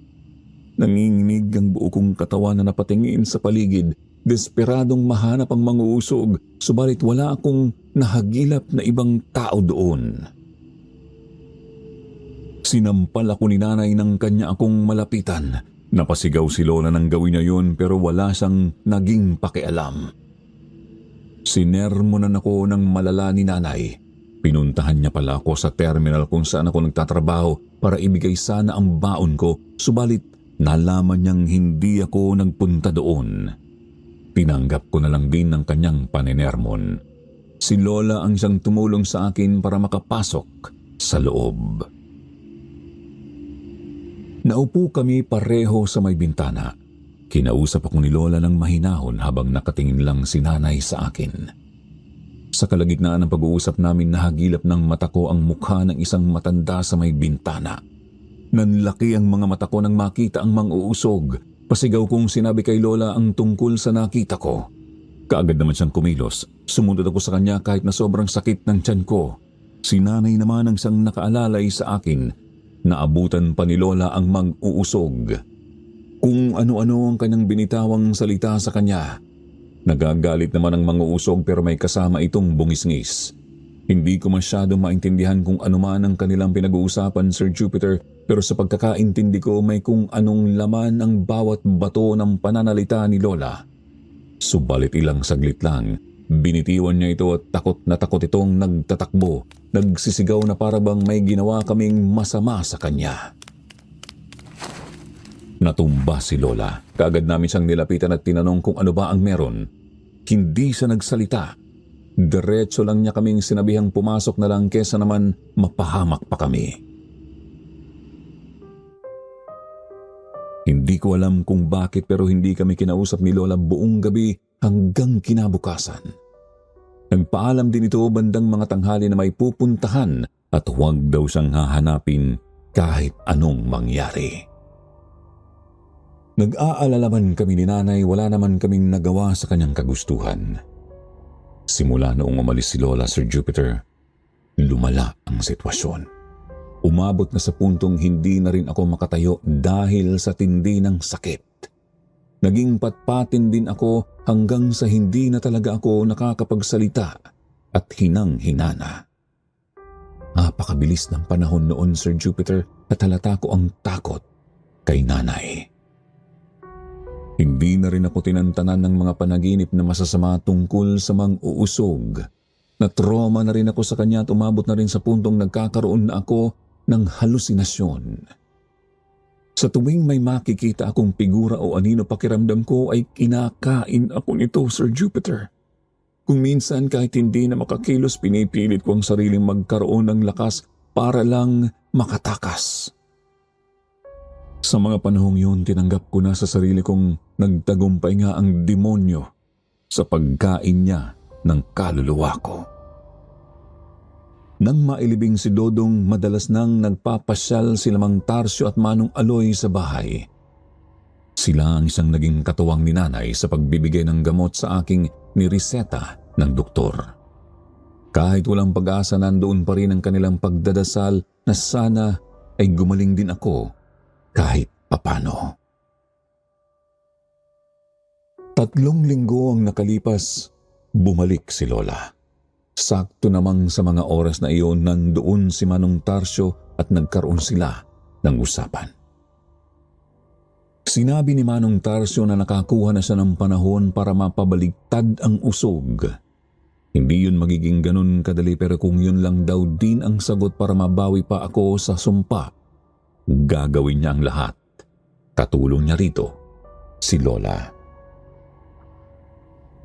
Nanginginig ang buo kong katawan na napatingin sa paligid. Desperadong mahanap ang mga usog, subalit wala akong nahagilap na ibang tao doon. Sinampal ako ni nanay nang kanya akong malapitan. Napasigaw si lola nang gawin niya yun pero wala siyang naging pakialam. Sinermonan ako ng malala ni nanay Pinuntahan niya pala ako sa terminal kung saan ako nagtatrabaho para ibigay sana ang baon ko, subalit nalaman niyang hindi ako nagpunta doon. Tinanggap ko na lang din ng kanyang panenermon. Si Lola ang siyang tumulong sa akin para makapasok sa loob. Naupo kami pareho sa may bintana. Kinausap ako ni Lola ng mahinahon habang nakatingin lang si Nanay sa akin. Sa kalagitnaan ng pag-uusap namin, nahagilap ng mata ko ang mukha ng isang matanda sa may bintana. Nanlaki ang mga mata ko nang makita ang mang-uusog. Pasigaw kong sinabi kay Lola ang tungkol sa nakita ko. Kaagad naman siyang kumilos. Sumunod ako sa kanya kahit na sobrang sakit ng tiyan ko. Si Nanay naman ang siyang nakaalalay sa akin. Naabutan pa ni Lola ang mang-uusog. Kung ano-ano ang kanyang binitawang salita sa kanya. Nagagalit naman ang mang-uusog pero may kasama itong bungisngis. Hindi ko masyadong maintindihan kung ano man ang kanilang pinag-uusapan, Sir Jupiter, pero sa pagkakaintindi ko may kung anong laman ang bawat bato ng pananalita ni Lola. Subalit ilang saglit lang, binitiwan niya ito at takot na takot itong nagtatakbo. Nagsisigaw na para bang may ginawa kaming masama sa kanya. Natumba si Lola. Kaagad namin siyang nilapitan at tinanong kung ano ba ang meron. Hindi siya nagsalita. Diretso lang niya kaming sinabihang pumasok na lang kesa naman mapahamak pa kami. Hindi ko alam kung bakit pero hindi kami kinausap ni Lola buong gabi hanggang kinabukasan. Nagpaalam din ito bandang mga tanghali na may pupuntahan at huwag daw siyang hahanapin kahit anong mangyari. Nag-aalalaman kami ni Nanay, wala naman kaming nagawa sa kanyang kagustuhan. Simula noong umalis si Lola, Sir Jupiter, lumala ang sitwasyon. Umabot na sa puntong hindi na rin ako makatayo dahil sa tindi ng sakit. Naging patpatin din ako hanggang sa hindi na talaga ako nakakapagsalita at hinang-hinana. Napakabilis ng panahon noon, Sir Jupiter, at halata ko ang takot kay Nanay. Hindi na rin ako tinantanan ng mga panaginip na masasama tungkol sa mang-uusog. Na-trauma na rin ako sa kanya at umabot na rin sa puntong nagkakaroon na ako ng halusinasyon. Sa tuwing may makikita akong figura o anino, pakiramdam ko ay kinakain ako nito, Sir Jupiter. Kung minsan kahit hindi na makakilos, pinipilit ko ang sariling magkaroon ng lakas para lang makatakas. Sa mga panahong yun, tinanggap ko na sa sarili kong nagtagumpay nga ang demonyo sa pagkain niya ng kaluluwa ko. Nang mailibing si Dodong, madalas nang nagpapasyal sila Mang Tarsyo at Manong Aloy sa bahay. Sila ang isang naging katuwang ni Nanay sa pagbibigay ng gamot sa aking nireseta ng doktor. Kahit walang pag-asa, nandoon pa rin ang kanilang pagdadasal na sana ay gumaling din ako kahit papano. 3 linggo ang nakalipas, bumalik si Lola. Sakto namang sa mga oras na iyon nandoon si Manong Tarsyo at nagkaroon sila ng usapan. Sinabi ni Manong Tarsyo na nakakuha na siya ng panahon para mapabaligtad ang usog. Hindi yun magiging ganun kadali pero kung yun lang daw din ang sagot para mabawi pa ako sa sumpa, gagawin niya ang lahat. Katulong niya rito si Lola.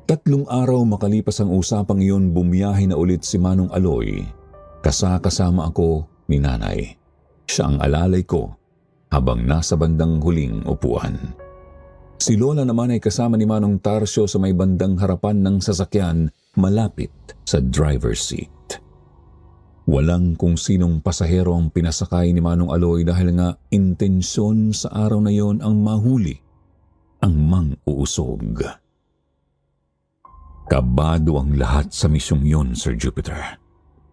3 araw makalipas ang usapang iyon, bumiyahe na ulit si Manong Aloy. Kasama ako ni Nanay. Siya ang alalay ko habang nasa bandang huling upuan. Si Lola naman ay kasama ni Manong Tarsyo sa may bandang harapan ng sasakyan malapit sa driver's seat. Walang kung sinong pasahero ang pinasakay ni Manong Aloy dahil nga intensyon sa araw na yon ang mahuli ang mang-uusog. Kabado ang lahat sa misyong yon, Sir Jupiter.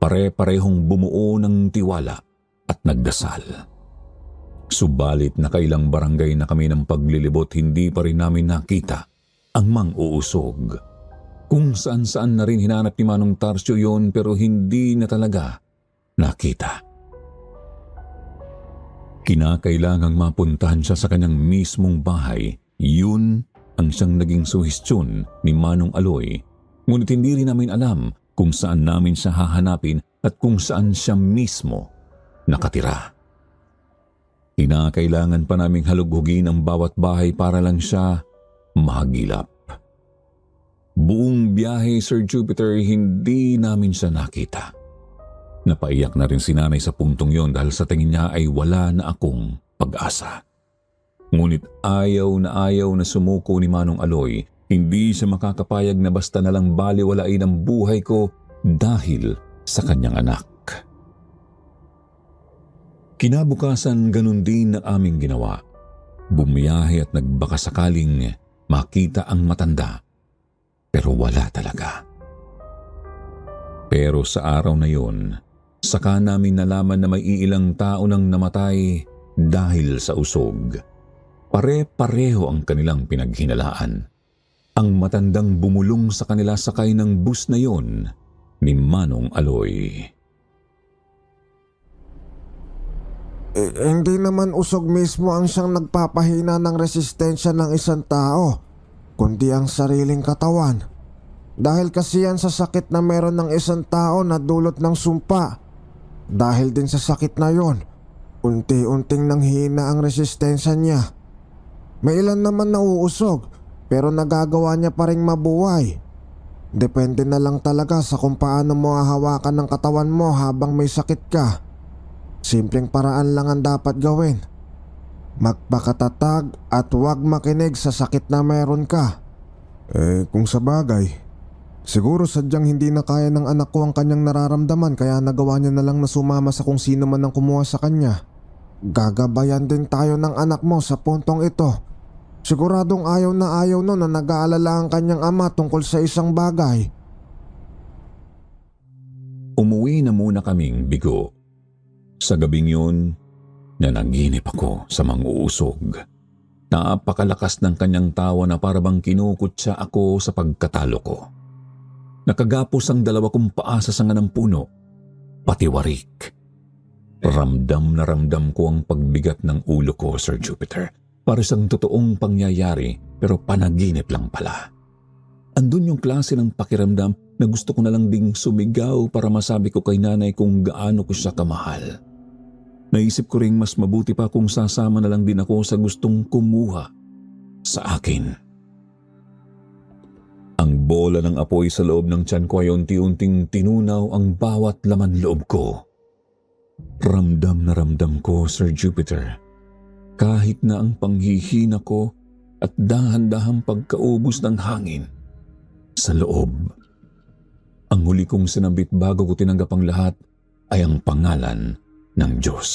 Pare-parehong bumuo ng tiwala at nagdasal. Subalit nakailang barangay na kami ng paglilibot, hindi pa rin namin nakita ang mang-uusog. Kung saan-saan na rin hinanap ni Manong Tarsyo yon pero hindi na talaga nakita. Kinakailangang mapuntahan siya sa kanyang mismong bahay. Yun ang siyang naging suhestyon ni Manong Aloy. Ngunit hindi rin namin alam kung saan namin siya hahanapin at kung saan siya mismo nakatira. Kinakailangan pa naming halughugin ang bawat bahay para lang siya mahagilap. Buong biyahe, Sir Jupiter, hindi namin siya nakita. Napaiyak na rin si nanay sa puntong yon dahil sa tingin niya ay wala na akong pag-asa. Ngunit ayaw na sumuko ni Manong Aloy. Hindi siya makakapayag na basta na lang baliwalain ang buhay ko dahil sa kanyang anak. Kinabukasan, ganun din ang aming ginawa. Bumiyahe at nagbaka sakaling makita ang matanda. Pero wala talaga. Pero sa araw na yon, saka namin nalaman na may iilang tao nang namatay dahil sa usog. Pare-pareho ang kanilang pinaghinalaan. Ang matandang bumulong sa kanila sakay ng bus na yon ni Manong Aloy. Hindi naman usog mismo ang siyang nagpapahina ng resistensya ng isang tao, kundi ang sariling katawan. Dahil kasi yan sa sakit na meron ng isang tao na dulot ng sumpa. Dahil din sa sakit na yon, unti-unting nanghina ang resistensya niya. May ilan naman nauusog, pero nagagawa niya pa ring mabuhay. Depende na lang talaga sa kung paano mo hahawakan ng katawan mo habang may sakit ka. Simpleng paraan lang ang dapat gawin. Magpakatatag at huwag makinig sa sakit na meron ka. Kung sa bagay, siguro sadyang hindi na kaya ng anak ko ang kanyang nararamdaman kaya nagawa niya na lang na sumama sa kung sino man ang kumuha sa kanya. Gagabayan din tayo ng anak mo sa puntong ito. Siguradong ayaw no na nag-aalala ang kanyang ama tungkol sa isang bagay. Umuwi na muna kaming bigo. Sa gabing yun, nanaginip ako sa manguusog. Napakalakas ng kanyang tawa na parabang kinukutsa ako sa pagkatalo ko. Nakagapos ang dalawa kong paa sa sanga ng puno, pati warik. Ramdam na ramdam ko ang pagbigat ng ulo ko, Sir Jupiter. Para siyang totoong pangyayari pero panaginip lang pala. Andun yung klase ng pakiramdam na gusto ko na lang ding sumigaw para masabi ko kay nanay kung gaano ko siya kamahal. Naisip ko ring mas mabuti pa kung sasama na lang din ako sa gustong kumuha sa akin. Ang bola ng apoy sa loob ng tiyan ko ay unti-unting tinunaw ang bawat laman loob ko. Ramdam na ramdam ko, Sir Jupiter. Kahit na ang panghihina ko at dahan-dahang pagkaubos ng hangin sa loob. Ang huli kong sinambit bago ko tinanggap ang lahat ay ang pangalan ng Diyos.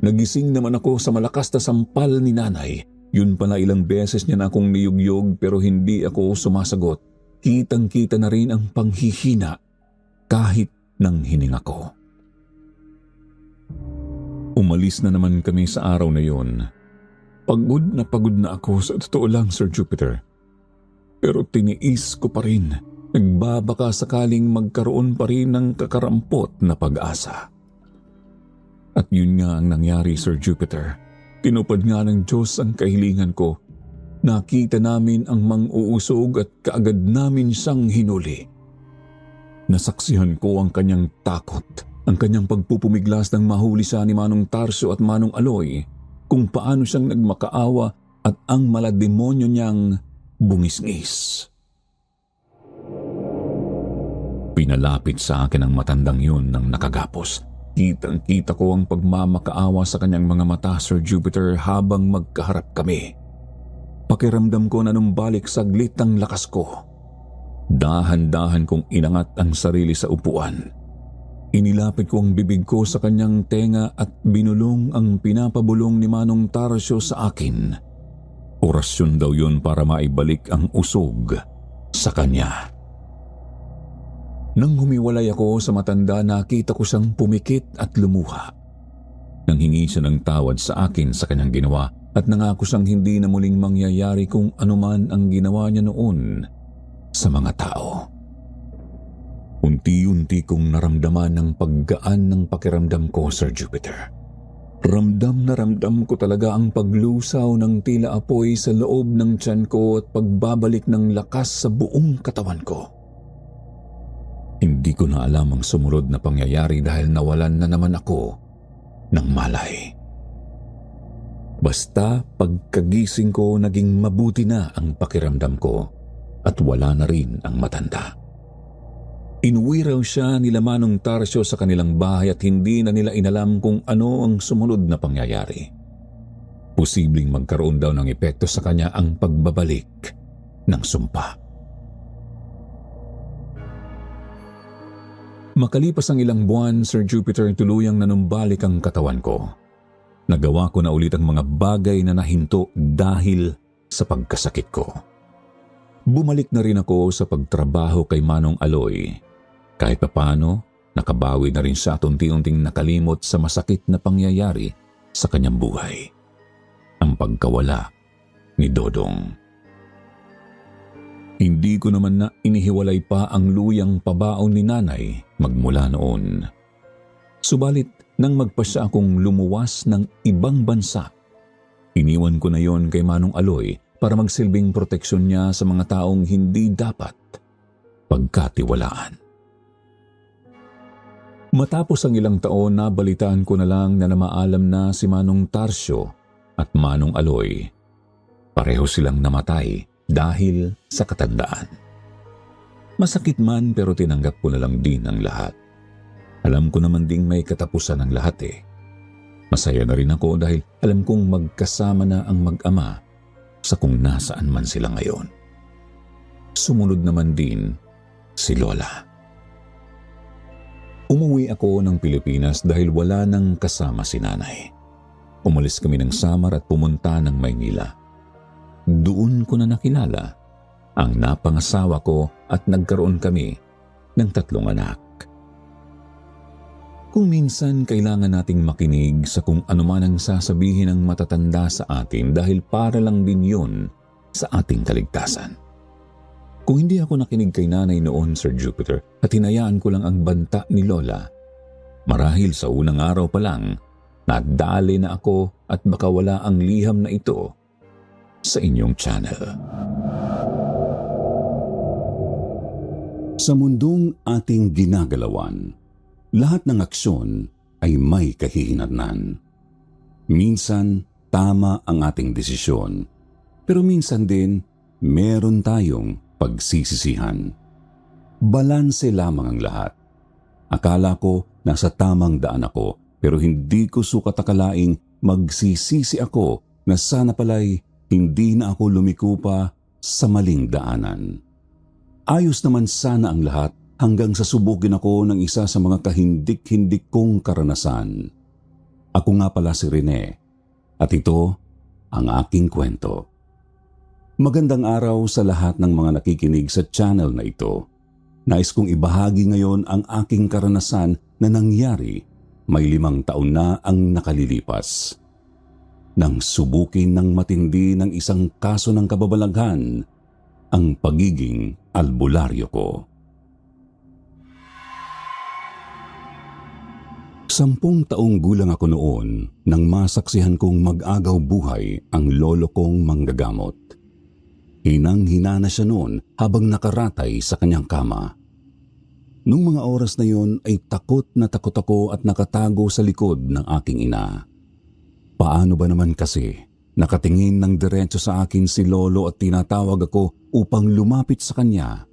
Nagising naman ako sa malakas na sampal ni nanay. Yun pala ilang beses niya na akong niyugyog pero hindi ako sumasagot. Kitang-kita na rin ang panghihina kahit nang hininga ko. Umalis na naman kami sa araw na yon. Pagod na ako sa totoo lang, Sir Jupiter. Pero tiniis ko pa rin. Nagbabaka sakaling magkaroon pa rin ng kakarampot na pag-asa. At yun nga ang nangyari, Sir Jupiter. Tinupad nga ng Diyos ang kahilingan ko. Nakita namin ang mang-uusog at kaagad namin siyang hinuli. Nasaksihan ko ang kanyang takot, ang kanyang pagpupumiglas ng mahuli siya ni Manong Tarsio at Manong Aloy, kung paano siyang nagmakaawa at ang malademonyo niyang bungisngis. Pinalapit sa akin ang matandang yun nang nakagapos. Kitang-kita ko ang pagmamakaawa sa kanyang mga mata, Sir Jupiter, habang magkaharap kami. Pakiramdam ko na numbalik saglit ang lakas ko. Dahan-dahan kong inangat ang sarili sa upuan. Inilapit ko ang bibig ko sa kanyang tenga at binulong ang pinapabulong ni Manong Tarsio sa akin. Orasyon daw yun para maibalik ang usog sa kanya. Nang humiwalay ako sa matanda, nakita ko siyang pumikit at lumuha. Nang hingi siya ng tawad sa akin sa kanyang ginawa at nangako siyang hindi na muling mangyayari kung anuman ang ginawa niya noon sa mga tao. Unti-unti kong naramdaman ang paggaan ng pakiramdam ko, Sir Jupiter. Ramdam na ramdam ko talaga ang paglusaw ng tila apoy sa loob ng tiyan ko at pagbabalik ng lakas sa buong katawan ko. Hindi ko na alam ang sumunod na pangyayari dahil nawalan na naman ako ng malay. Basta pagkagising ko naging mabuti na ang pakiramdam ko at wala na rin ang matanda. Inuwi raw siya nila Manong Tarsio sa kanilang bahay at hindi na nila inalam kung ano ang sumunod na pangyayari. Posibleng magkaroon daw ng epekto sa kanya ang pagbabalik ng sumpa. Makalipas ang ilang buwan, Sir Jupiter, tuluyang nanumbalik ang katawan ko. Nagawa ko na ulit ang mga bagay na nahinto dahil sa pagkasakit ko. Bumalik na rin ako sa pagtrabaho kay Manong Aloy. Kahit papaano, nakabawi na rin siya at unti-unting nakalimot sa masakit na pangyayari sa kanyang buhay. Ang pagkawala ni Dodong. Hindi ko naman na inihiwalay pa ang luyang pabaon ni nanay magmula noon. Subalit nang magpasya akong lumuwas ng ibang bansa, iniwan ko na yon kay Manong Aloy para magsilbing proteksyon niya sa mga taong hindi dapat pagkatiwalaan. Matapos ang ilang taon, nabalitaan ko na lang na namaalam na si Manong Tarsio at Manong Aloy. Pareho silang namatay dahil sa katandaan. Masakit man pero tinanggap ko na lang din ang lahat. Alam ko naman ding may katapusan ang lahat eh. Masaya na rin ako dahil alam kong magkasama na ang mag-ama sa kung nasaan man sila ngayon. Sumunod naman din si Lola. Umuwi ako ng Pilipinas dahil wala nang kasama si nanay. Umalis kami ng Samar at pumunta ng Maynila. Doon ko na nakilala ang napangasawa ko at nagkaroon kami ng 3 anak. Kung minsan kailangan nating makinig sa kung ano man ang sasabihin ng matatanda sa atin dahil para lang din yun sa ating kaligtasan. Kung hindi ako nakinig kay nanay noon, Sir Jupiter, at hinayaan ko lang ang banta ni Lola, marahil sa unang araw pa lang, nadali na ako at baka wala ang liham na ito sa inyong channel. Sa mundong ating ginagalawan, lahat ng aksyon ay may kahihinatnan. Minsan, tama ang ating desisyon, pero minsan din, meron tayong pagsisisihan. Balanse lamang ang lahat. Akala ko nasa tamang daan ako, pero hindi ko sukat akalaing magsisisi ako na sana pala'y hindi na ako lumiko pa sa maling daanan. Ayos naman sana ang lahat hanggang sa subukin ako ng isa sa mga kahindik-hindik kong karanasan. Ako nga pala si Rene at ito ang aking kwento. Magandang araw sa lahat ng mga nakikinig sa channel na ito. Nais kong ibahagi ngayon ang aking karanasan na nangyari may 5 taon na ang nakalilipas. Nang subukin ng matindi ng isang kaso ng kababalaghan ang pagiging albularyo ko. 10 taong gulang ako noon nang masaksihan kong mag-agaw buhay ang lolo kong manggagamot. Hinang-hina na siya noon habang nakaratay sa kanyang kama. Nung mga oras na yon ay takot na takot ako at nakatago sa likod ng aking ina. Paano ba naman kasi nakatingin ng diretso sa akin si lolo at tinatawag ako upang lumapit sa kanya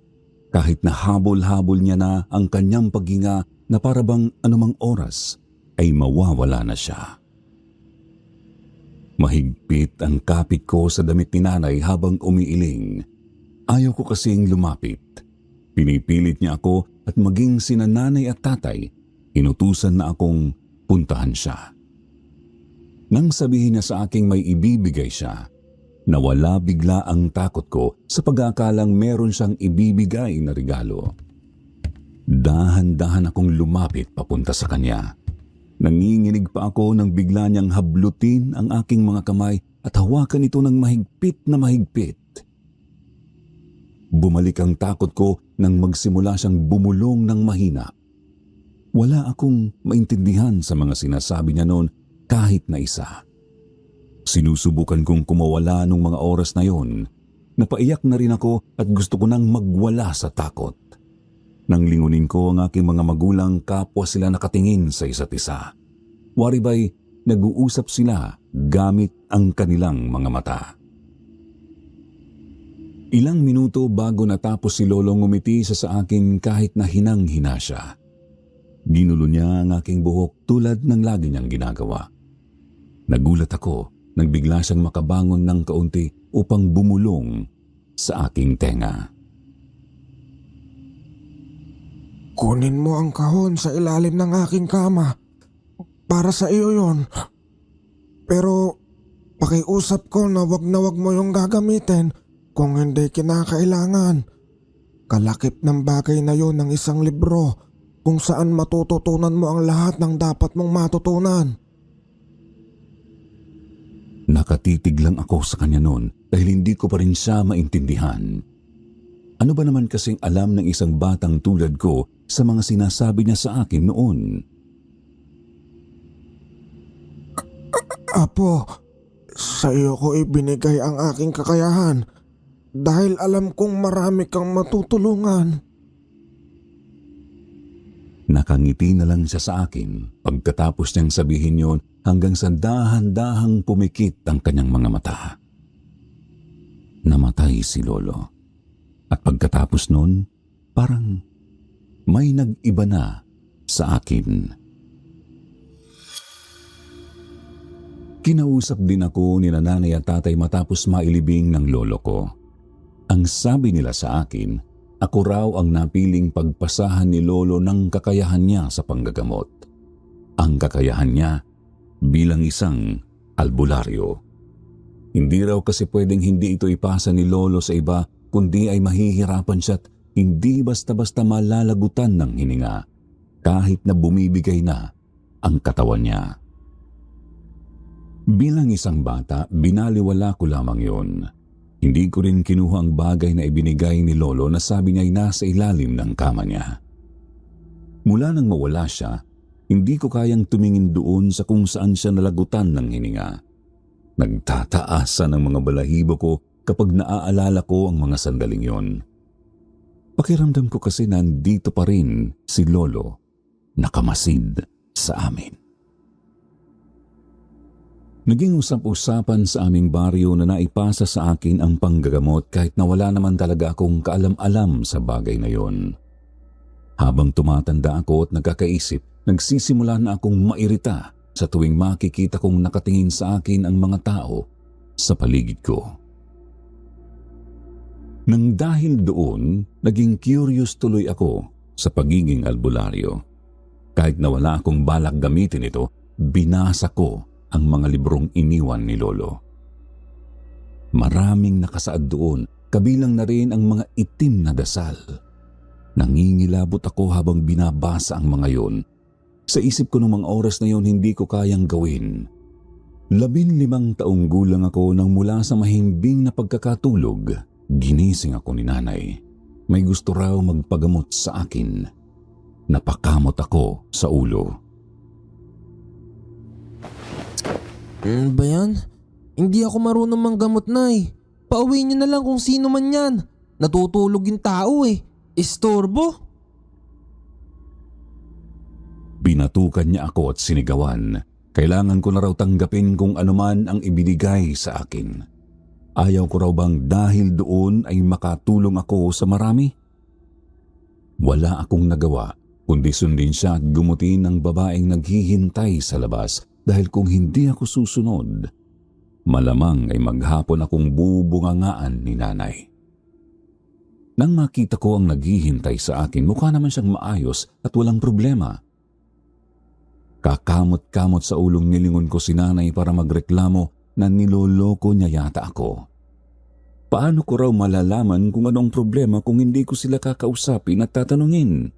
kahit na habol-habol niya na ang kanyang paghinga na para bang anumang oras ay mawawala na siya. Mahigpit ang kapit ko sa damit ni nanay habang umiiling. Ayaw ko kasing lumapit. Pinipilit niya ako at maging sina nanay at tatay, inutusan na akong puntahan siya. Nang sabihin niya sa aking may ibibigay siya, nawala bigla ang takot ko sa pag-aakalang meron siyang ibibigay na regalo. Dahan-dahan akong lumapit papunta sa kanya. Nanginginig pa ako nang bigla niyang hablutin ang aking mga kamay at hawakan ito ng mahigpit na mahigpit. Bumalik ang takot ko nang magsimula siyang bumulong ng mahina. Wala akong maintindihan sa mga sinasabi niya noon kahit na isa. Sinusubukan kong kumawala nung mga oras na yon. Napaiyak na rin ako at gusto ko nang magwala sa takot. Nang lingunin ko ang aking mga magulang, kapwa sila nakatingin sa isa't isa. Waribay, nag-uusap sila gamit ang kanilang mga mata. Ilang minuto bago natapos si Lolo, ngumiti siya sa akin kahit na hinang-hina siya. Ginulo niya ang aking buhok tulad ng lagi niyang ginagawa. Nagulat ako nang bigla siyang makabangon ng kaunti upang bumulong sa aking tenga. Kunin mo ang kahon sa ilalim ng aking kama. Para sa iyo yon. Pero pakiusap ko na wag mo yung gagamitin kung hindi kinakailangan. Kalakip ng bagay na yon ng isang libro kung saan matututunan mo ang lahat ng dapat mong matutunan. Nakatitig lang ako sa kanya noon dahil hindi ko pa rin siya maintindihan. Ano ba naman kasing alam ng isang batang tulad ko sa mga sinasabi niya sa akin noon? Apo, sa iyo ko ibinigay ang aking kakayahan dahil alam kong marami kang matutulungan. Nakangiti na lang siya sa akin pagkatapos niyang sabihin yon hanggang sa dahan-dahang pumikit ang kanyang mga mata. Namatay si Lolo. At pagkatapos nun, parang may nag-iba na sa akin. Kinausap din ako ni nanay at tatay matapos mailibing ng lolo ko. Ang sabi nila sa akin, ako raw ang napiling pagpasahan ni Lolo ng kakayahan niya sa panggagamot. Ang kakayahan niya bilang isang albularyo. Hindi raw kasi pwedeng hindi ito ipasa ni Lolo sa iba, kundi ay mahihirapan siya at hindi basta-basta malalagutan ng hininga kahit na bumibigay na ang katawan niya. Bilang isang bata, binaliwala ko lamang yon. Hindi ko rin kinuha ang bagay na ibinigay ni Lolo na sabi niya ay nasa ilalim ng kama niya. Mula nang mawala siya, hindi ko kayang tumingin doon sa kung saan siya nalagutan ng hininga. Nagtataasan ang mga balahibo ko kapag naaalala ko ang mga sandaling yon. Pakiramdam ko kasi nandito pa rin si Lolo, nakamasid sa amin. Naging usap-usapan sa aming baryo na naipasa sa akin ang panggagamot kahit na wala naman talaga akong kaalam-alam sa bagay na yon. Habang tumatanda ako at nagkakaisip, nagsisimula na akong mairita sa tuwing makikita kong nakatingin sa akin ang mga tao sa paligid ko. Nang dahil doon, naging curious tuloy ako sa pagiging albularyo. Kahit na wala akong balak gamitin ito, binasa ko ang mga librong iniwan ni Lolo. Maraming nakasaad doon, kabilang na rin ang mga itim na dasal. Nangingilabot ako habang binabasa ang mga yon. Sa isip ko ng mga oras na yon, hindi ko kayang gawin. 15 taong gulang ako nang mula sa mahimbing na pagkakatulog, ginising ako ni nanay. May gusto raw magpagamot sa akin. Napakamot ako sa ulo. Ba yan? Hindi ako marunong manggamot, Nay. Pauwi niyo na lang kung sino man yan. Natutulog yung tao eh. Istorbo. Binatukan niya ako at sinigawan. Kailangan ko na raw tanggapin kung anuman ang ibinigay sa akin. Ayaw ko raw bang dahil doon ay makatulong ako sa marami? Wala akong nagawa, kundi sundin siya at gumutin ng babaeng naghihintay sa labas. Dahil kung hindi ako susunod, malamang ay maghapon akong bubungangaan ni nanay. Nang makita ko ang naghihintay sa akin, mukha naman siyang maayos at walang problema. Kakamot-kamot sa ulong nilingon ko si nanay para magreklamo na niloloko niya yata ako. Paano ko raw malalaman kung anong problema kung hindi ko sila kakausapin at tatanungin?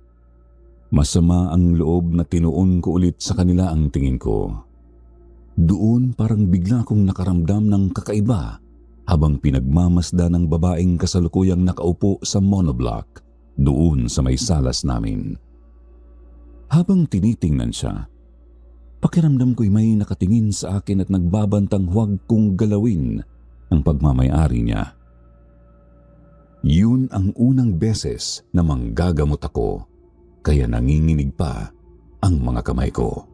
Masama ang loob na tinuon ko ulit sa kanila ang tingin ko. Doon parang bigla akong nakaramdam ng kakaiba habang pinagmamasda ng babaeng kasalukuyang nakaupo sa monoblock doon sa may salas namin. Habang tinitingnan siya, pakiramdam ko'y may nakatingin sa akin at nagbabantang huwag kong galawin ang pagmamayari niya. Yun ang unang beses na manggagamot ako, kaya nanginginig pa ang mga kamay ko.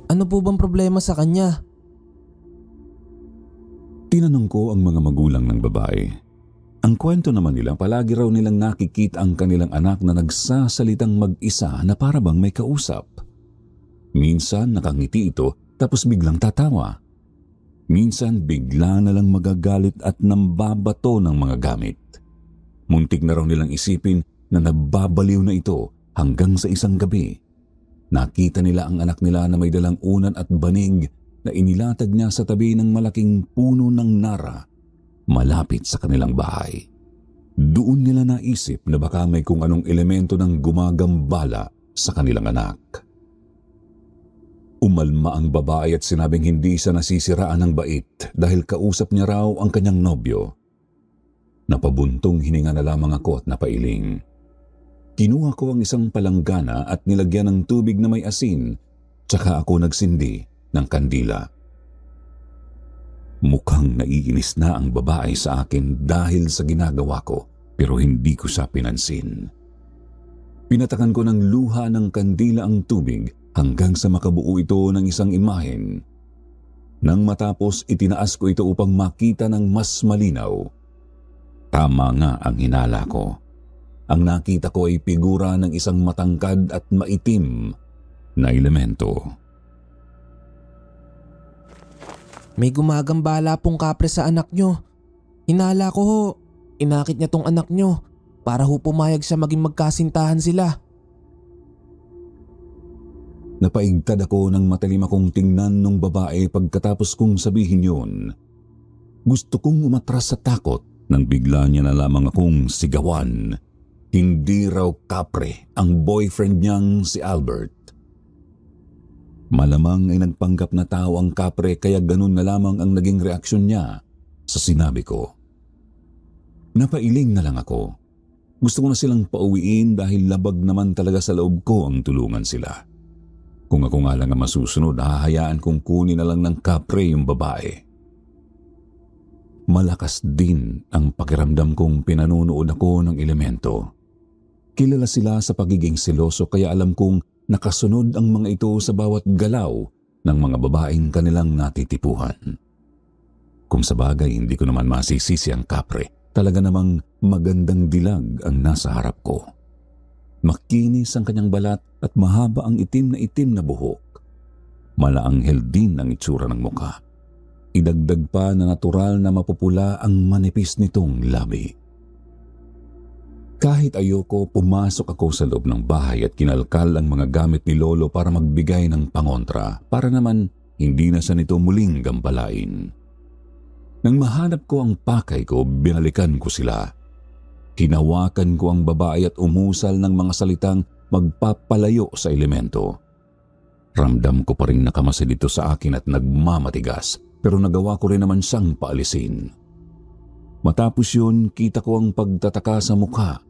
Ano po bang problema sa kanya? Tinanong ko ang mga magulang ng babae. Ang kwento naman nila, palagi raw nilang nakikita ang kanilang anak na nagsasalitang mag-isa na para bang may kausap. Minsan nakangiti ito tapos biglang tatawa. Minsan bigla na lang magagalit at nambabato ng mga gamit. Muntik na raw nilang isipin na nababaliw na ito hanggang sa isang gabi. Nakita nila ang anak nila na may dalang unan at banig na inilatag niya sa tabi ng malaking puno ng nara malapit sa kanilang bahay. Doon nila naisip na baka may kung anong elemento ng gumagambala sa kanilang anak. Umalma ang babae at sinabing hindi siya nasisiraan ng bait dahil kausap niya raw ang kanyang nobyo. Napabuntong hininga na lamang ako at napailing. Kinuha ko ang isang palanggana at nilagyan ng tubig na may asin, tsaka ako nagsindi ng kandila. Mukhang naiinis na ang babae sa akin dahil sa ginagawa ko, pero hindi ko siya pinansin. Pinatakan ko ng luha ng kandila ang tubig hanggang sa makabuo ito ng isang imahen. Nang matapos, itinaas ko ito upang makita ng mas malinaw. Tama nga ang hinala ko. Ang nakita ko ay figura ng isang matangkad at maitim na elemento. May gumagambala pong kapre sa anak nyo. Hinala ko ho, inakit niya tong anak nyo para ho pumayag siya maging magkasintahan sila. Napaigtad ako ng matalim akong tingnan ng babae pagkatapos kong sabihin yun. Gusto kong umatras sa takot nang bigla niya na lamang akong sigawan. Hindi raw kapre ang boyfriend niyang si Albert. Malamang ay nagpanggap na tao ang kapre kaya ganun na lamang ang naging reaksyon niya sa sinabi ko. Napailing na lang ako. Gusto ko na silang pauwiin dahil labag naman talaga sa loob ko ang tulungan sila. Kung ako nga lang ang masusunod, hahayaan kong kunin na lang ng kapre yung babae. Malakas din ang pakiramdam kong pinanunood ako ng elemento. Kilala sila sa pagiging seloso kaya alam kong nakasunod ang mga ito sa bawat galaw ng mga babaeng kanilang natitipuhan. Kung sa bagay, hindi ko naman masisisi ang kapre. Talaga namang magandang dilag ang nasa harap ko. Makinis ang kanyang balat at mahaba ang itim na buhok. Malaanghel din ang itsura ng mukha. Idagdag pa na natural na mapupula ang manipis nitong labi. Kahit ayoko, pumasok ako sa loob ng bahay at kinalkal ang mga gamit ni Lolo para magbigay ng pangontra para naman hindi na siya nito muling gambalain. Nang mahanap ko ang pakay ko, binalikan ko sila. Hinawakan ko ang babae at umusal ng mga salitang magpapalayo sa elemento. Ramdam ko pa rin nakamasid ito sa akin at nagmamatigas, pero nagawa ko rin naman siyang paalisin. Matapos yun, kita ko ang pagtataka sa mukha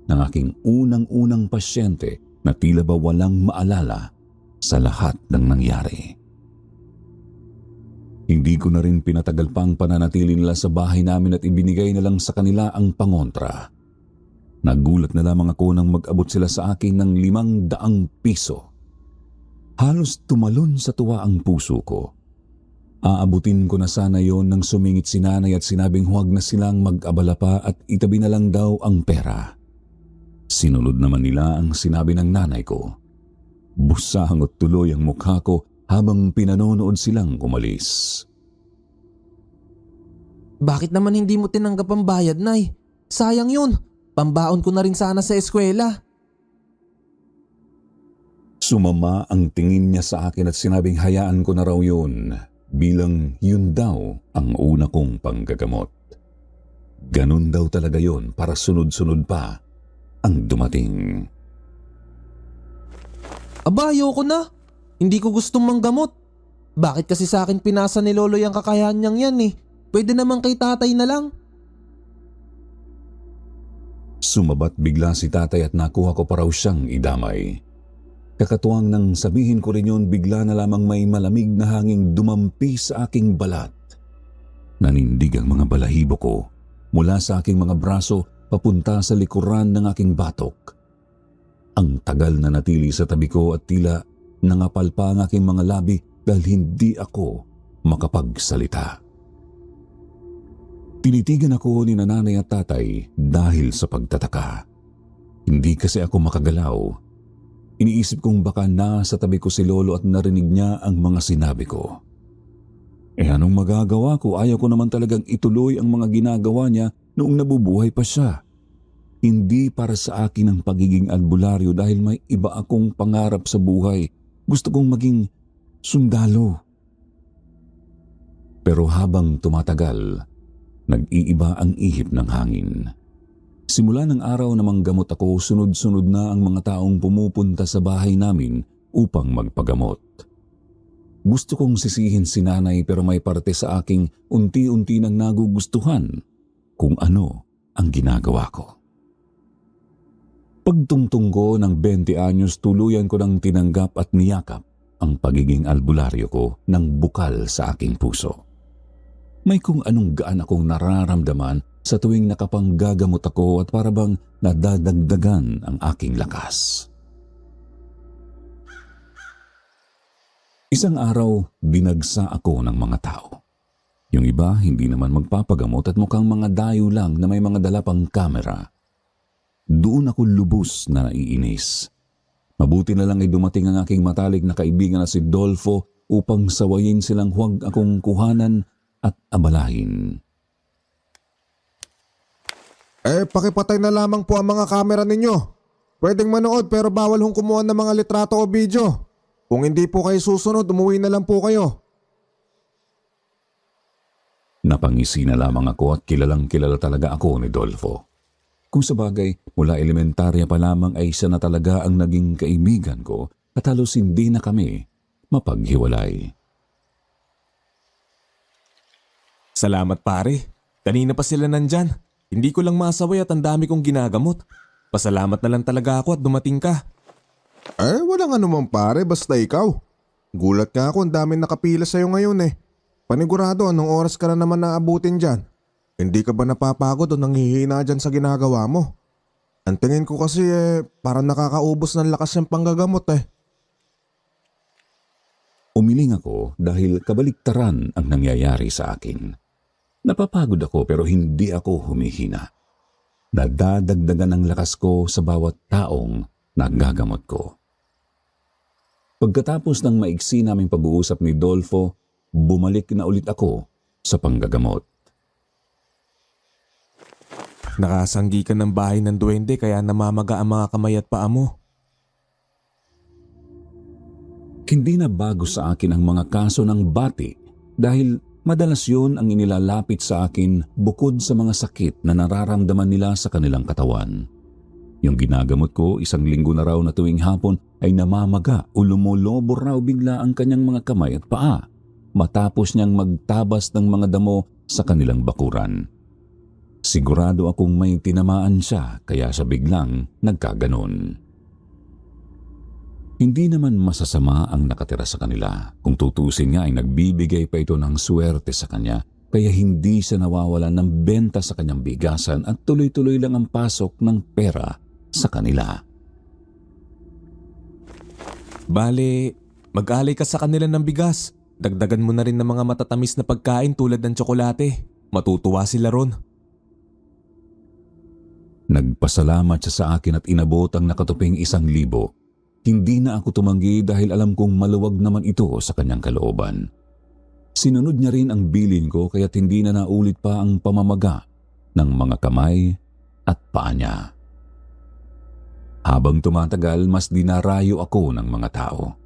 ng aking unang-unang pasyente na tila ba walang maalala sa lahat ng nangyari. Hindi ko na rin pinatagal pang pananatili nila sa bahay namin at ibinigay na lang sa kanila ang pangontra. Nagulat na lamang ako nang mag-abot sila sa akin ng 500 piso. Halos tumalon sa tuwa ang puso ko. Aabutin ko na sana yon nang sumingit si nanay at sinabing huwag na silang mag-abala pa at itabi na lang daw ang pera. Sinunod naman nila ang sinabi ng nanay ko. Busahangot tuloy ang mukha ko habang pinanonood silang umalis. Bakit naman hindi mo tinanggap ang bayad, Nay? Sayang yun. Pambaon ko na rin sana sa eskwela. Sumama ang tingin niya sa akin at sinabing hayaan ko na raw yun bilang yun daw ang una kong panggagamot. Ganun daw talaga yun para sunod-sunod pa ang dumating. Aba, ayoko na. Hindi ko gustong manggamot. Bakit kasi sa akin pinasa ni Lolo yung kakayahan niyang yan eh? Pwede naman kay tatay na lang. Sumabat bigla si tatay at nakuha ko pa raw siyang idamay. Kakatuwang nang sabihin ko rin yun, bigla na lamang may malamig na hanging dumampi sa aking balat. Nanindig ang mga balahibo ko mula sa aking mga braso papunta sa likuran ng aking batok. Ang tagal na natili sa tabi ko at tila nangapal pa ang aking mga labi dahil hindi ako makapagsalita. Tinitigan ako ni nanay at tatay dahil sa pagtataka. Hindi kasi ako makagalaw. Iniisip kong baka nasa tabi ko si lolo at narinig niya ang mga sinabi ko. Anong magagawa ko? Ayaw ko naman talagang ituloy ang mga ginagawa niya noong nabubuhay pa siya. Hindi para sa akin ang pagiging albularyo dahil may iba akong pangarap sa buhay. Gusto kong maging sundalo. Pero habang tumatagal, nag-iiba ang ihip ng hangin. Simula ng araw na manggamot ako, sunod-sunod na ang mga taong pumupunta sa bahay namin upang magpagamot. Gusto kong sisihin si nanay pero may parte sa aking unti-unti nang nagugustuhan kung ano ang ginagawa ko. Pagtungtong ko ng 20 anyos, tuluyan ko nang tinanggap at niyakap ang pagiging albularyo ko ng bukal sa aking puso. May kung anong gaan akong nararamdaman sa tuwing nakapanggagamot ako at parabang nadadagdagan ang aking lakas. Isang araw, binagsa ako ng mga tao. Yung iba hindi naman magpapagamot at mukhang mga dayo lang na may mga dala pang kamera. Doon ako lubos na naiinis. Mabuti na lang ay dumating ang aking matalik na kaibigan na si Dolfo upang sawayin silang huwag akong kuhanan at abalahin. Pakipatay na lamang po ang mga kamera ninyo. Pwedeng manood pero bawal hong kumuha ng mga litrato o video. Kung hindi po kayo susunod, umuwi na lang po kayo. Napangisi na lamang ako at kilalang kilala talaga ako ni Dolfo. Kung sabagay, mula elementarya pa lamang ay siya na talaga ang naging kaibigan ko at halos hindi na kami mapaghiwalay. Salamat pare. Kanina pa sila nandyan. Hindi ko lang masaway at ang dami kong ginagamot. Pasalamat na lang talaga ako at dumating ka. Walang anuman pare, basta ikaw. Gulat nga ako, ang daming nakapila sa'yo ngayon eh. Panigurado, anong oras ka na naman naabutin dyan? Hindi ka ba napapagod o nanghihina dyan sa ginagawa mo? Ang tingin ko kasi parang nakakaubos ng lakas yung panggagamot eh. Umiling ako dahil kabaliktaran ang nangyayari sa akin. Napapagod ako pero hindi ako humihina. Nadadagdagan ang lakas ko sa bawat taong nagagamot ko. Pagkatapos ng maiksi naming pag-uusap ni Dolfo, bumalik na ulit ako sa panggagamot. Nakasanggi ka ng bahay ng duwende kaya namamaga ang mga kamay at paa mo. Hindi na bago sa akin ang mga kaso ng bati dahil madalas yun ang inilalapit sa akin bukod sa mga sakit na nararamdaman nila sa kanilang katawan. Yung ginagamot ko, 1 linggo na raw na tuwing hapon ay namamaga o lumulobor raw bigla ang kanyang mga kamay at paa matapos niyang magtabas ng mga damo sa kanilang bakuran. Sigurado akong may tinamaan siya kaya siya biglang nagkaganon. Hindi naman masasama ang nakatira sa kanila. Kung tutusin nga ay nagbibigay pa ito ng swerte sa kanya kaya hindi siya nawawalan ng benta sa kanyang bigasan at tuloy-tuloy lang ang pasok ng pera sa kanila. Bale, mag-alay ka sa kanila ng bigas. Dagdagan mo na rin ng mga matatamis na pagkain tulad ng tsokolate. Matutuwa sila ron. Nagpasalamat siya sa akin at inabot ang nakatuping 1,000. Hindi na ako tumanggi dahil alam kong maluwag naman ito sa kanyang kalooban. Sinunod niya rin ang bilin ko kaya't hindi na naulit pa ang pamamaga ng mga kamay at paa niya. Habang tumatagal, mas dinarayo ako ng mga tao.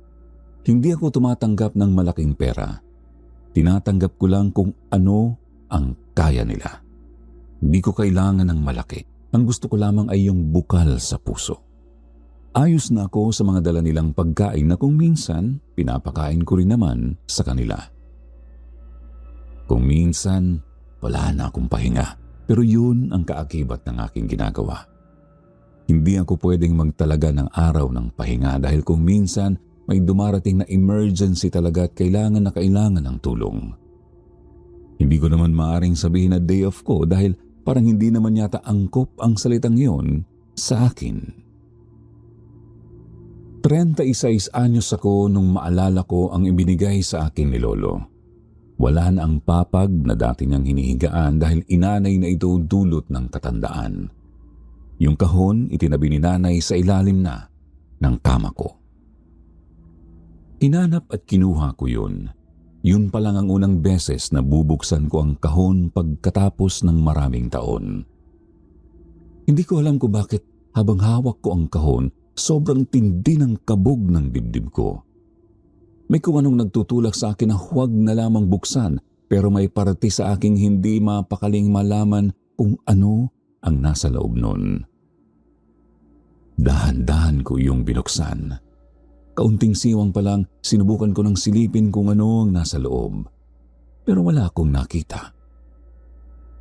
Hindi ako tumatanggap ng malaking pera. Tinatanggap ko lang kung ano ang kaya nila. Hindi ko kailangan ng malaki. Ang gusto ko lamang ay yung bukal sa puso. Ayos na ako sa mga dala nilang pagkain na kung minsan pinapakain ko rin naman sa kanila. Kung minsan wala na akong pahinga, pero yun ang kaakibat ng aking ginagawa. Hindi ako pwedeng magtalaga ng araw ng pahinga dahil kung minsan may dumarating na emergency talaga at kailangan na kailangan ng tulong. Hindi ko naman maaring sabihin na day off ko dahil Parang hindi naman yata angkop ang salitang yon sa akin. 36 anyos ako nung maalala ko ang ibinigay sa akin ni Lolo. Wala na ang papag na dati niyang hinihigaan dahil inanay na ito dulot ng katandaan. Yung kahon itinabi ni nanay sa ilalim na ng kama ko. Hinanap at kinuha ko yun. Yun pa lang ang unang beses na bubuksan ko ang kahon pagkatapos ng maraming taon. Hindi ko alam kung bakit habang hawak ko ang kahon, sobrang tindi ng kabog ng dibdib ko. May kung anong nagtutulak sa akin na huwag na lamang buksan pero may parte sa aking hindi mapakaling malaman kung ano ang nasa loob nun. Dahan-dahan ko yung binuksan. Kaunting siwang pa lang, sinubukan ko ng silipin kung ano ang nasa loob. Pero wala akong nakita.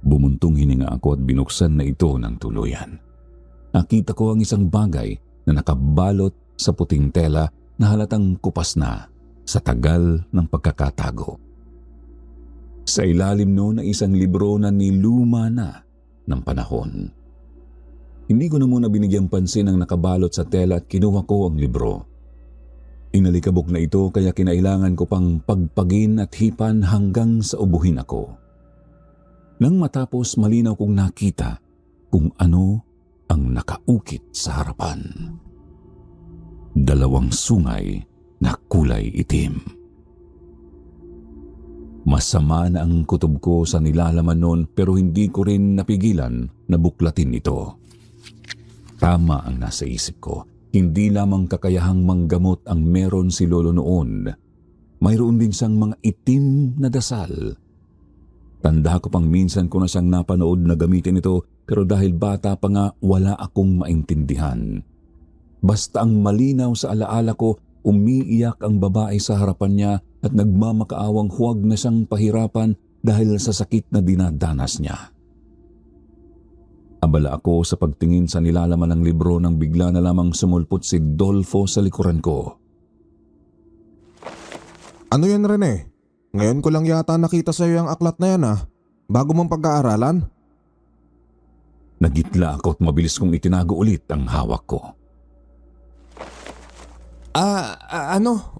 Bumuntong hininga ako at binuksan na ito ng tuluyan. Nakita ko ang isang bagay na nakabalot sa puting tela na halatang kupas na sa tagal ng pagkakatago. Sa ilalim noon ay isang libro na niluma na ng panahon. Hindi ko na muna binigyang pansin ang nakabalot sa tela at kinuha ko ang libro. Inalikabok na ito kaya kinailangan ko pang pagpagin at hipan hanggang sa ubuhin ako. Nang matapos malinaw kong nakita kung ano ang nakaukit sa harapan. 2 sungay na kulay itim. Masama na ang kutob ko sa nilalaman noon pero hindi ko rin napigilan na buklatin ito. Tama ang nasa isip ko. Hindi lamang kakayahang manggamot ang meron si Lolo noon. Mayroon din siyang mga itim na dasal. Tanda ko pang minsan ko na siyang napanood na gamitin ito pero dahil bata pa nga wala akong maintindihan. Basta ang malinaw sa alaala ko, umiiyak ang babae sa harapan niya at nagmamakaawang huwag na siyang pahirapan dahil sa sakit na dinadanas niya. Abala ako sa pagtingin sa nilalaman ng libro nang bigla na lamang sumulpot si Dolfo sa likuran ko. Ano yan, Rene? Ngayon ko lang yata nakita sa iyo ang aklat na yan bago mong pag-aaralan. Nagitla ako at mabilis kong itinago ulit ang hawak ko.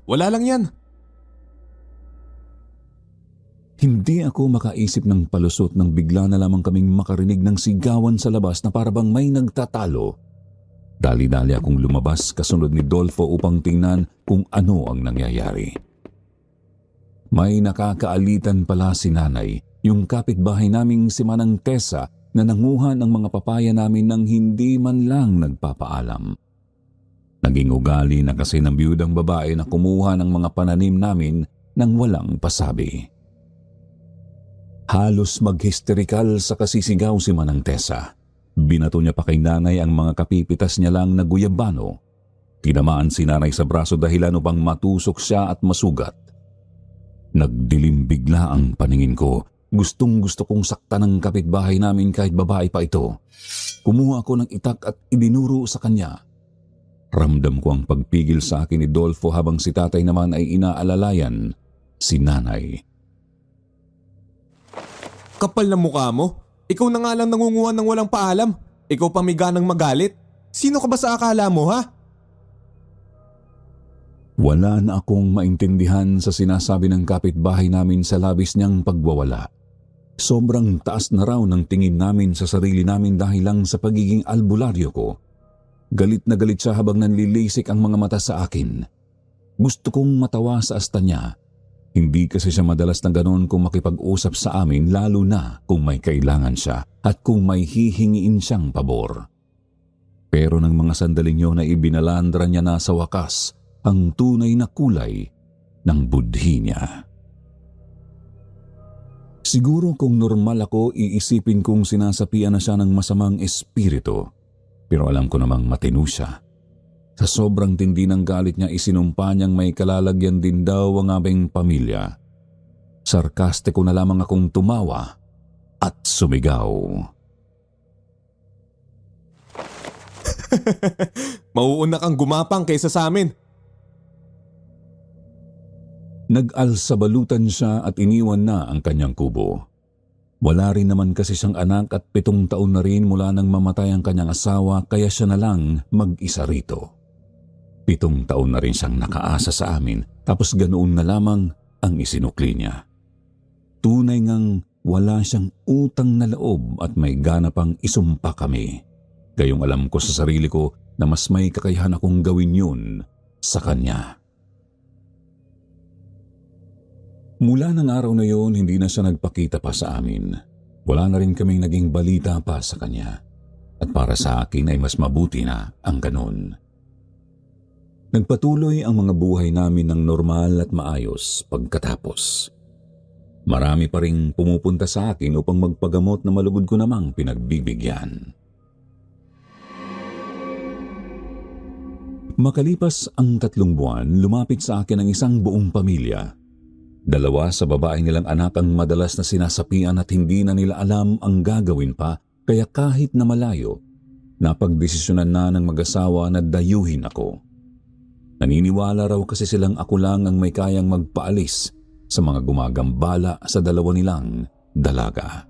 Wala lang yan. Hindi ako makaisip ng palusot nang bigla na lamang kaming makarinig ng sigawan sa labas na parabang may nagtatalo. Dali-dali akong lumabas kasunod ni Dolfo upang tingnan kung ano ang nangyayari. May nakakaalitan pala si nanay, yung kapitbahay naming si Manang Tessa na nanguha ng mga papaya namin nang hindi man lang nagpapaalam. Naging ugali na kasi ng biyudang babae na kumuha ng mga pananim namin nang walang pasabi. Halos mag-hysterikal sa kasisigaw si Manang Tessa. Binato niya pa kay nanay ang mga kapipitas niya lang na guyabano. Tinamaan si nanay sa braso dahilan upang matusok siya at masugat. Nagdilim bigla ang paningin ko. Gustong-gusto kong saktan ng kapitbahay namin kahit babae pa ito. Kumuha ako ng itak at idinuro sa kanya. Ramdam ko ang pagpigil sa akin ni Dolfo habang si tatay naman ay inaalalayan si nanay. Kapal na mukha mo. Ikaw na nga lang nangunguha ng walang paalam. Ikaw pa may ganang magalit. Sino ka ba sa akala mo, ha? Wala na akong maintindihan sa sinasabi ng kapitbahay namin sa labis niyang pagwawala. Sobrang taas na raw ng tingin namin sa sarili namin dahil lang sa pagiging albularyo ko. Galit na galit siya habang nanlilisik ang mga mata sa akin. Gusto kong matawa sa asta niya. Hindi kasi siya madalas na ganoon kung makipag-usap sa amin lalo na kung may kailangan siya at kung may hihingiin siyang pabor. Pero ng mga sandaling yun ay ibinalandra niya na sa wakas ang tunay na kulay ng budhi niya. Siguro kung normal ako, iisipin kong sinasapian na siya ng masamang espiritu. Pero alam ko namang matino siya. Sa sobrang tindi ng galit niya, isinumpa niyang may kalalagyan din daw ang aming pamilya. Sarkastiko na lamang akong tumawa at sumigaw. Mauuna kang gumapang kaysa sa amin. Nag-alsabalutan siya at iniwan na ang kanyang kubo. Wala rin naman kasi siyang anak at 7 taon na rin mula nang mamatay ang kanyang asawa kaya siya na lang mag-isa rito. 7 taon na rin siyang nakaasa sa amin tapos ganoon na lamang ang isinukli niya. Tunay ngang wala siyang utang na loob at may gana pang isumpa kami. Gayong alam ko sa sarili ko na mas may kakayahan akong gawin yun sa kanya. Mula ng araw na yon, hindi na siya nagpakita pa sa amin. Wala na rin kaming naging balita pa sa kanya. At para sa akin ay mas mabuti na ang ganun. Nagpatuloy ang mga buhay namin ng normal at maayos pagkatapos. Marami pa ring pumupunta sa akin upang magpagamot na malugod ko namang pinagbibigyan. Makalipas ang 3 buwan, lumapit sa akin ang isang buong pamilya. 2 sa babae nilang anak ang madalas na sinasapian at hindi na nila alam ang gagawin pa, kaya kahit na malayo, napagdesisyonan na ng mag-asawa na dayuhin ako. Naniniwala raw kasi silang ako lang ang may kayang magpaalis sa mga gumagambala sa 2 nilang dalaga.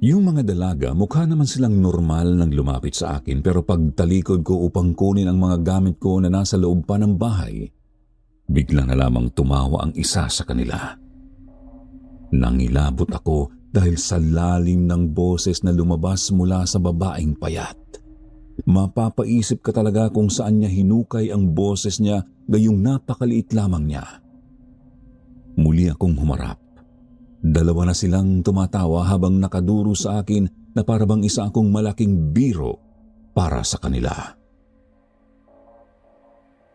Yung mga dalaga, mukha naman silang normal nang lumapit sa akin pero pagtalikod ko upang kunin ang mga gamit ko na nasa loob pa ng bahay, bigla na lamang tumawa ang isa sa kanila. Nangilabot ako dahil sa lalim ng boses na lumabas mula sa babaeng payat. Mapapaisip ka talaga kung saan niya hinukay ang boses niya gayong napakaliit lamang niya. Muli akong humarap. 2 na silang tumatawa habang nakaduro sa akin na parabang isa akong malaking biro para sa kanila.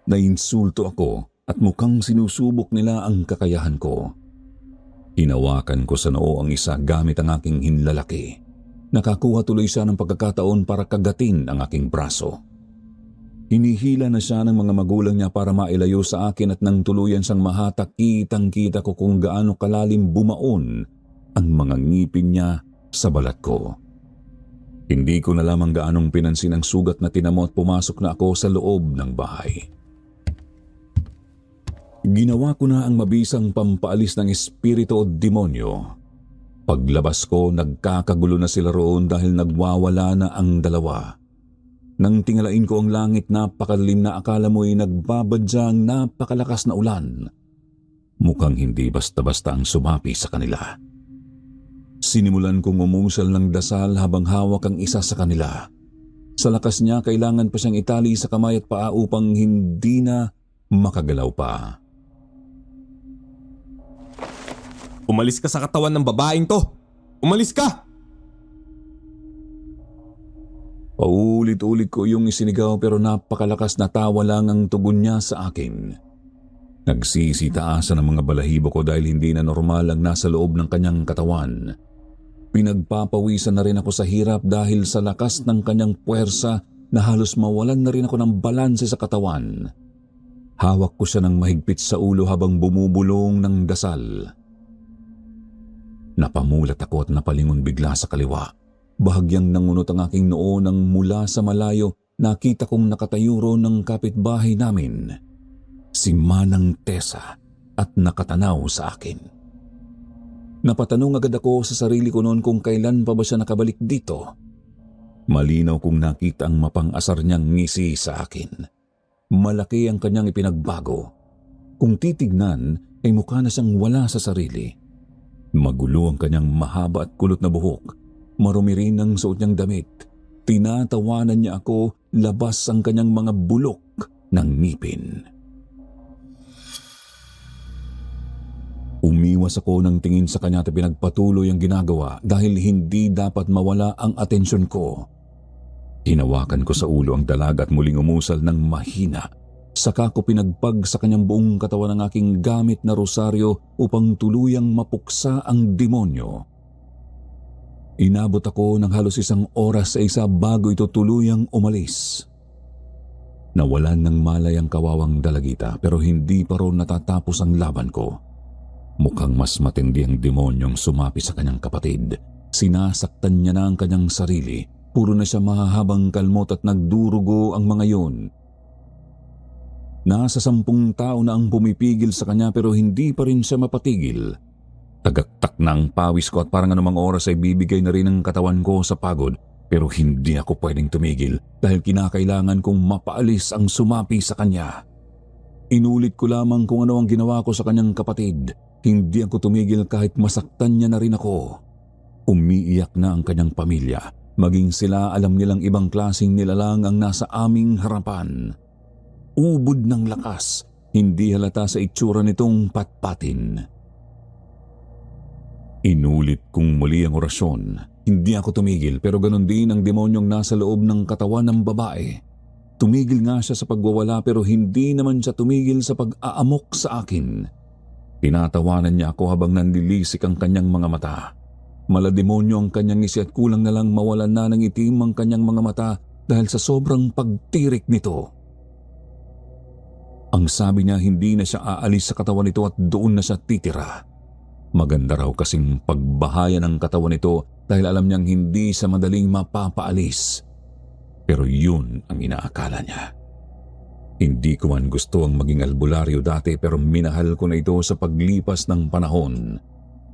Nainsulto ako at mukhang sinusubok nila ang kakayahan ko. Hinawakan ko sa noo ang isa gamit ang aking hinlalaki. Nakakuha tuloy siya ng pagkakataon para kagatin ang aking braso. Hinihila na siya ng mga magulang niya para mailayo sa akin at nang tuluyan siyang mahatak, kitang-kita ko kung gaano kalalim bumaon ang mga ngipin niya sa balat ko. Hindi ko na lamang gaanong pinansin ang sugat na tinamo at pumasok na ako sa loob ng bahay. Ginawa ko na ang mabisang pampaalis ng espiritu o demonyo. Paglabas ko, nagkakagulo na sila roon dahil nagwawala na ang 2. Nang tingalain ko ang langit, napakadilim na akala mo'y nagbabadya ang napakalakas na ulan. Mukhang hindi basta-basta ang sumapi sa kanila. Sinimulan kong umusal ng dasal habang hawak ang isa sa kanila. Sa lakas niya, kailangan pa siyang itali sa kamay at paa upang hindi na makagalaw pa. Umalis ka sa katawan ng babaeng to! Umalis ka! Paulit-ulit ko yung isinigaw pero napakalakas na tawa lang ang tugon niya sa akin. Nagsisitaasan ang mga balahibo ko dahil hindi na normal ang nasa loob ng kanyang katawan. Pinagpapawisan na rin ako sa hirap dahil sa lakas ng kanyang puwersa na halos mawalan na rin ako ng balanse sa katawan. Hawak ko siya ng mahigpit sa ulo habang bumubulong ng dasal. Napamulat ako at napalingon bigla sa kaliwa. Bahagyang nangunot ang aking noo nang mula sa malayo nakita kong nakatayo roon ng kapitbahay namin, si Manang Tessa, at nakatanaw sa akin. Napatanong agad ako sa sarili ko noon kung kailan pa ba siya nakabalik dito. Malinaw kong nakita ang mapang-asar niyang ngisi sa akin. Malaki ang kanyang ipinagbago. Kung titignan ay mukha na siyang wala sa sarili. Magulo ang kanyang mahaba at kulot na buhok. Marumi rin ang suot niyang damit. Tinatawanan niya ako, labas ang kanyang mga bulok ng ngipin. Umiwas ako ng tingin sa kanya at pinagpatuloy ang ginagawa dahil hindi dapat mawala ang atensyon ko. Hinawakan ko sa ulo ang dalaga at muling umusal ng mahina. Saka ko pinagpag sa kanyang buong katawan ang aking gamit na rosaryo upang tuluyang mapuksa ang demonyo. Inabot ako ng halos 1 oras sa isa bago ito tuluyang umalis. Nawalan ng malay ang kawawang dalagita pero hindi pa ron natatapos ang laban ko. Mukhang mas matindi ang demonyong sumapi sa kanyang kapatid. Sinasaktan niya na ang kanyang sarili. Puro na siya mahahabang kalmot at nagdurugo ang mga yun. Nasa 10 tao na ang pumipigil sa kanya pero hindi pa rin siya mapatigil. Tagaktak na ang pawis ko at parang anumang oras ay bibigay na rin ang katawan ko sa pagod. Pero hindi ako pwedeng tumigil dahil kinakailangan kong mapaalis ang sumapi sa kanya. Inulit ko lamang kung ano ang ginawa ko sa kanyang kapatid. Hindi ako tumigil kahit masaktan niya na rin ako. Umiiyak na ang kanyang pamilya. Maging sila alam nilang ibang klaseng nilalang ang nasa aming harapan. Ubod ng lakas. Hindi halata sa itsura nitong patpatin. Inulit kong muli ang orasyon. Hindi ako tumigil pero ganon din ang demonyong nasa loob ng katawan ng babae. Tumigil nga siya sa pagwawala pero hindi naman siya tumigil sa pag-aamok sa akin. Tinatawanan niya ako habang nanlilisik ang kanyang mga mata. Malademonyo ang kanyang ngisi at kulang na lang mawalan na ng itim ang kanyang mga mata dahil sa sobrang pagtirik nito. Ang sabi niya hindi na siya aalis sa katawan nito at doon na siya titira. Maganda raw kasing pagbahayan ng katawan nito dahil alam niyang hindi sa madaling mapapaalis. Pero yun ang inaakala niya. Hindi ko man gusto ang maging albularyo dati pero minahal ko na ito sa paglipas ng panahon.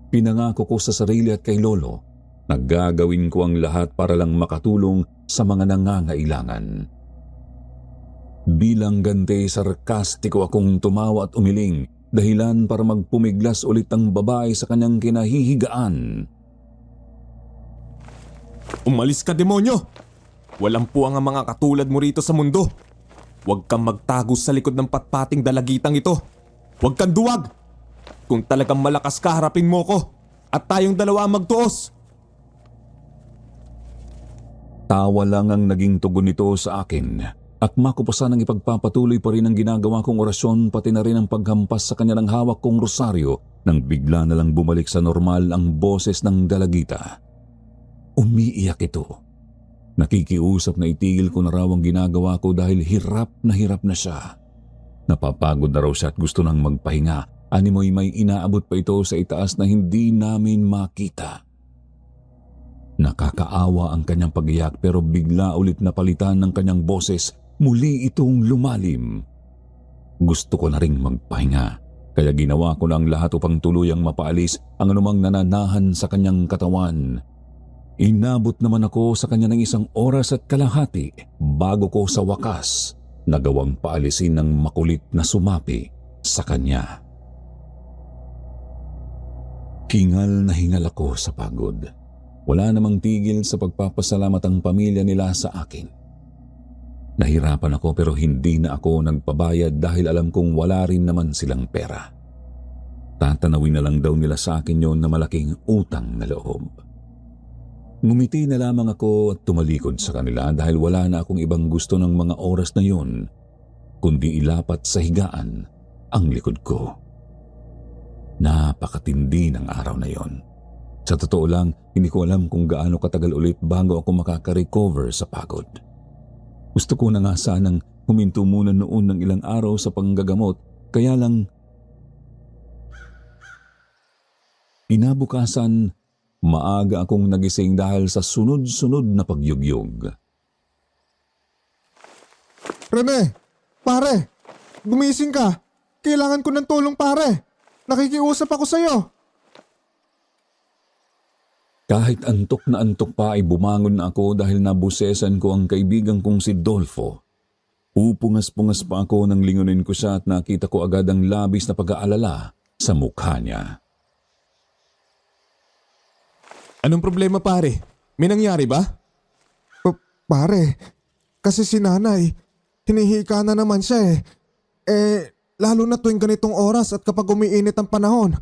Pinangako ko sa sarili at kay Lolo na gagawin ko ang lahat para lang makatulong sa mga nangangailangan. Bilang ganti, sarkastiko akong tumawa at umiling, dahilan para magpumiglas ulit ang babae sa kanyang kinahihigaan. Umalis ka, demonyo! Walang puwang ang mga katulad mo rito sa mundo. Huwag kang magtago sa likod ng patpating dalagitang ito. Huwag kang duwag! Kung talagang malakas ka, harapin mo ko at tayong dalawa magtuos. Tawa lang ang naging tugon nito sa akin. At makupasan ang ipagpapatuloy pa rin ang ginagawa kong orasyon pati na rin ang paghampas sa kanya ng hawak kong rosaryo nang bigla na lang bumalik sa normal ang boses ng dalagita. Umiiyak ito. Nakikiusap na itigil ko na raw ang ginagawa ko dahil hirap na siya. Napapagod na raw siya at gusto nang magpahinga. Animoy may inaabot pa ito sa itaas na hindi namin makita. Nakakaawa ang kanyang pag-iyak pero bigla ulit napalitan ng kanyang boses. Muli itong lumalim. Gusto ko na ring magpahinga, kaya ginawa ko na ang lahat upang tuluyang mapaalis ang anumang nananahan sa kanyang katawan. Inabot naman ako sa kanya ng 1 oras at kalahati bago ko sa wakas nagawang paalisin ng makulit na sumapi sa kanya. Hingal na hingal ako sa pagod. Wala namang tigil sa pagpapasalamat ang pamilya nila sa akin. Nahirapan ako pero hindi na ako nagpabayad dahil alam kong wala rin naman silang pera. Tatanawin na lang daw nila sa akin yon na malaking utang na loob. Ngumiti na lamang ako at tumalikod sa kanila dahil wala na akong ibang gusto ng mga oras na yon kundi ilapat sa higaan ang likod ko. Napakatindi ng araw na yon. Sa totoo lang, hindi ko alam kung gaano katagal ulit bago ako makaka-recover sa pagod. Gusto ko na nga sanang huminto muna noon ng ilang araw sa panggagamot, kaya lang inabukasan, maaga akong nagising dahil sa sunod-sunod na pagyugyog. Rene! Pare! Gumising ka! Kailangan ko ng tulong, pare! Nakikiusap ako sa'yo! Kahit antok na antok pa ay bumangon na ako dahil nabusesan ko ang kaibigan kong si Dolfo. Upungas-pungas pa ako nang lingunin ko siya at nakita ko agad ang labis na pag-aalala sa mukha niya. Anong problema, pare? May nangyari ba? Pare, kasi si nanay, hinihika na naman siya lalo na tuwing ganitong oras at kapag umiinit ang panahon.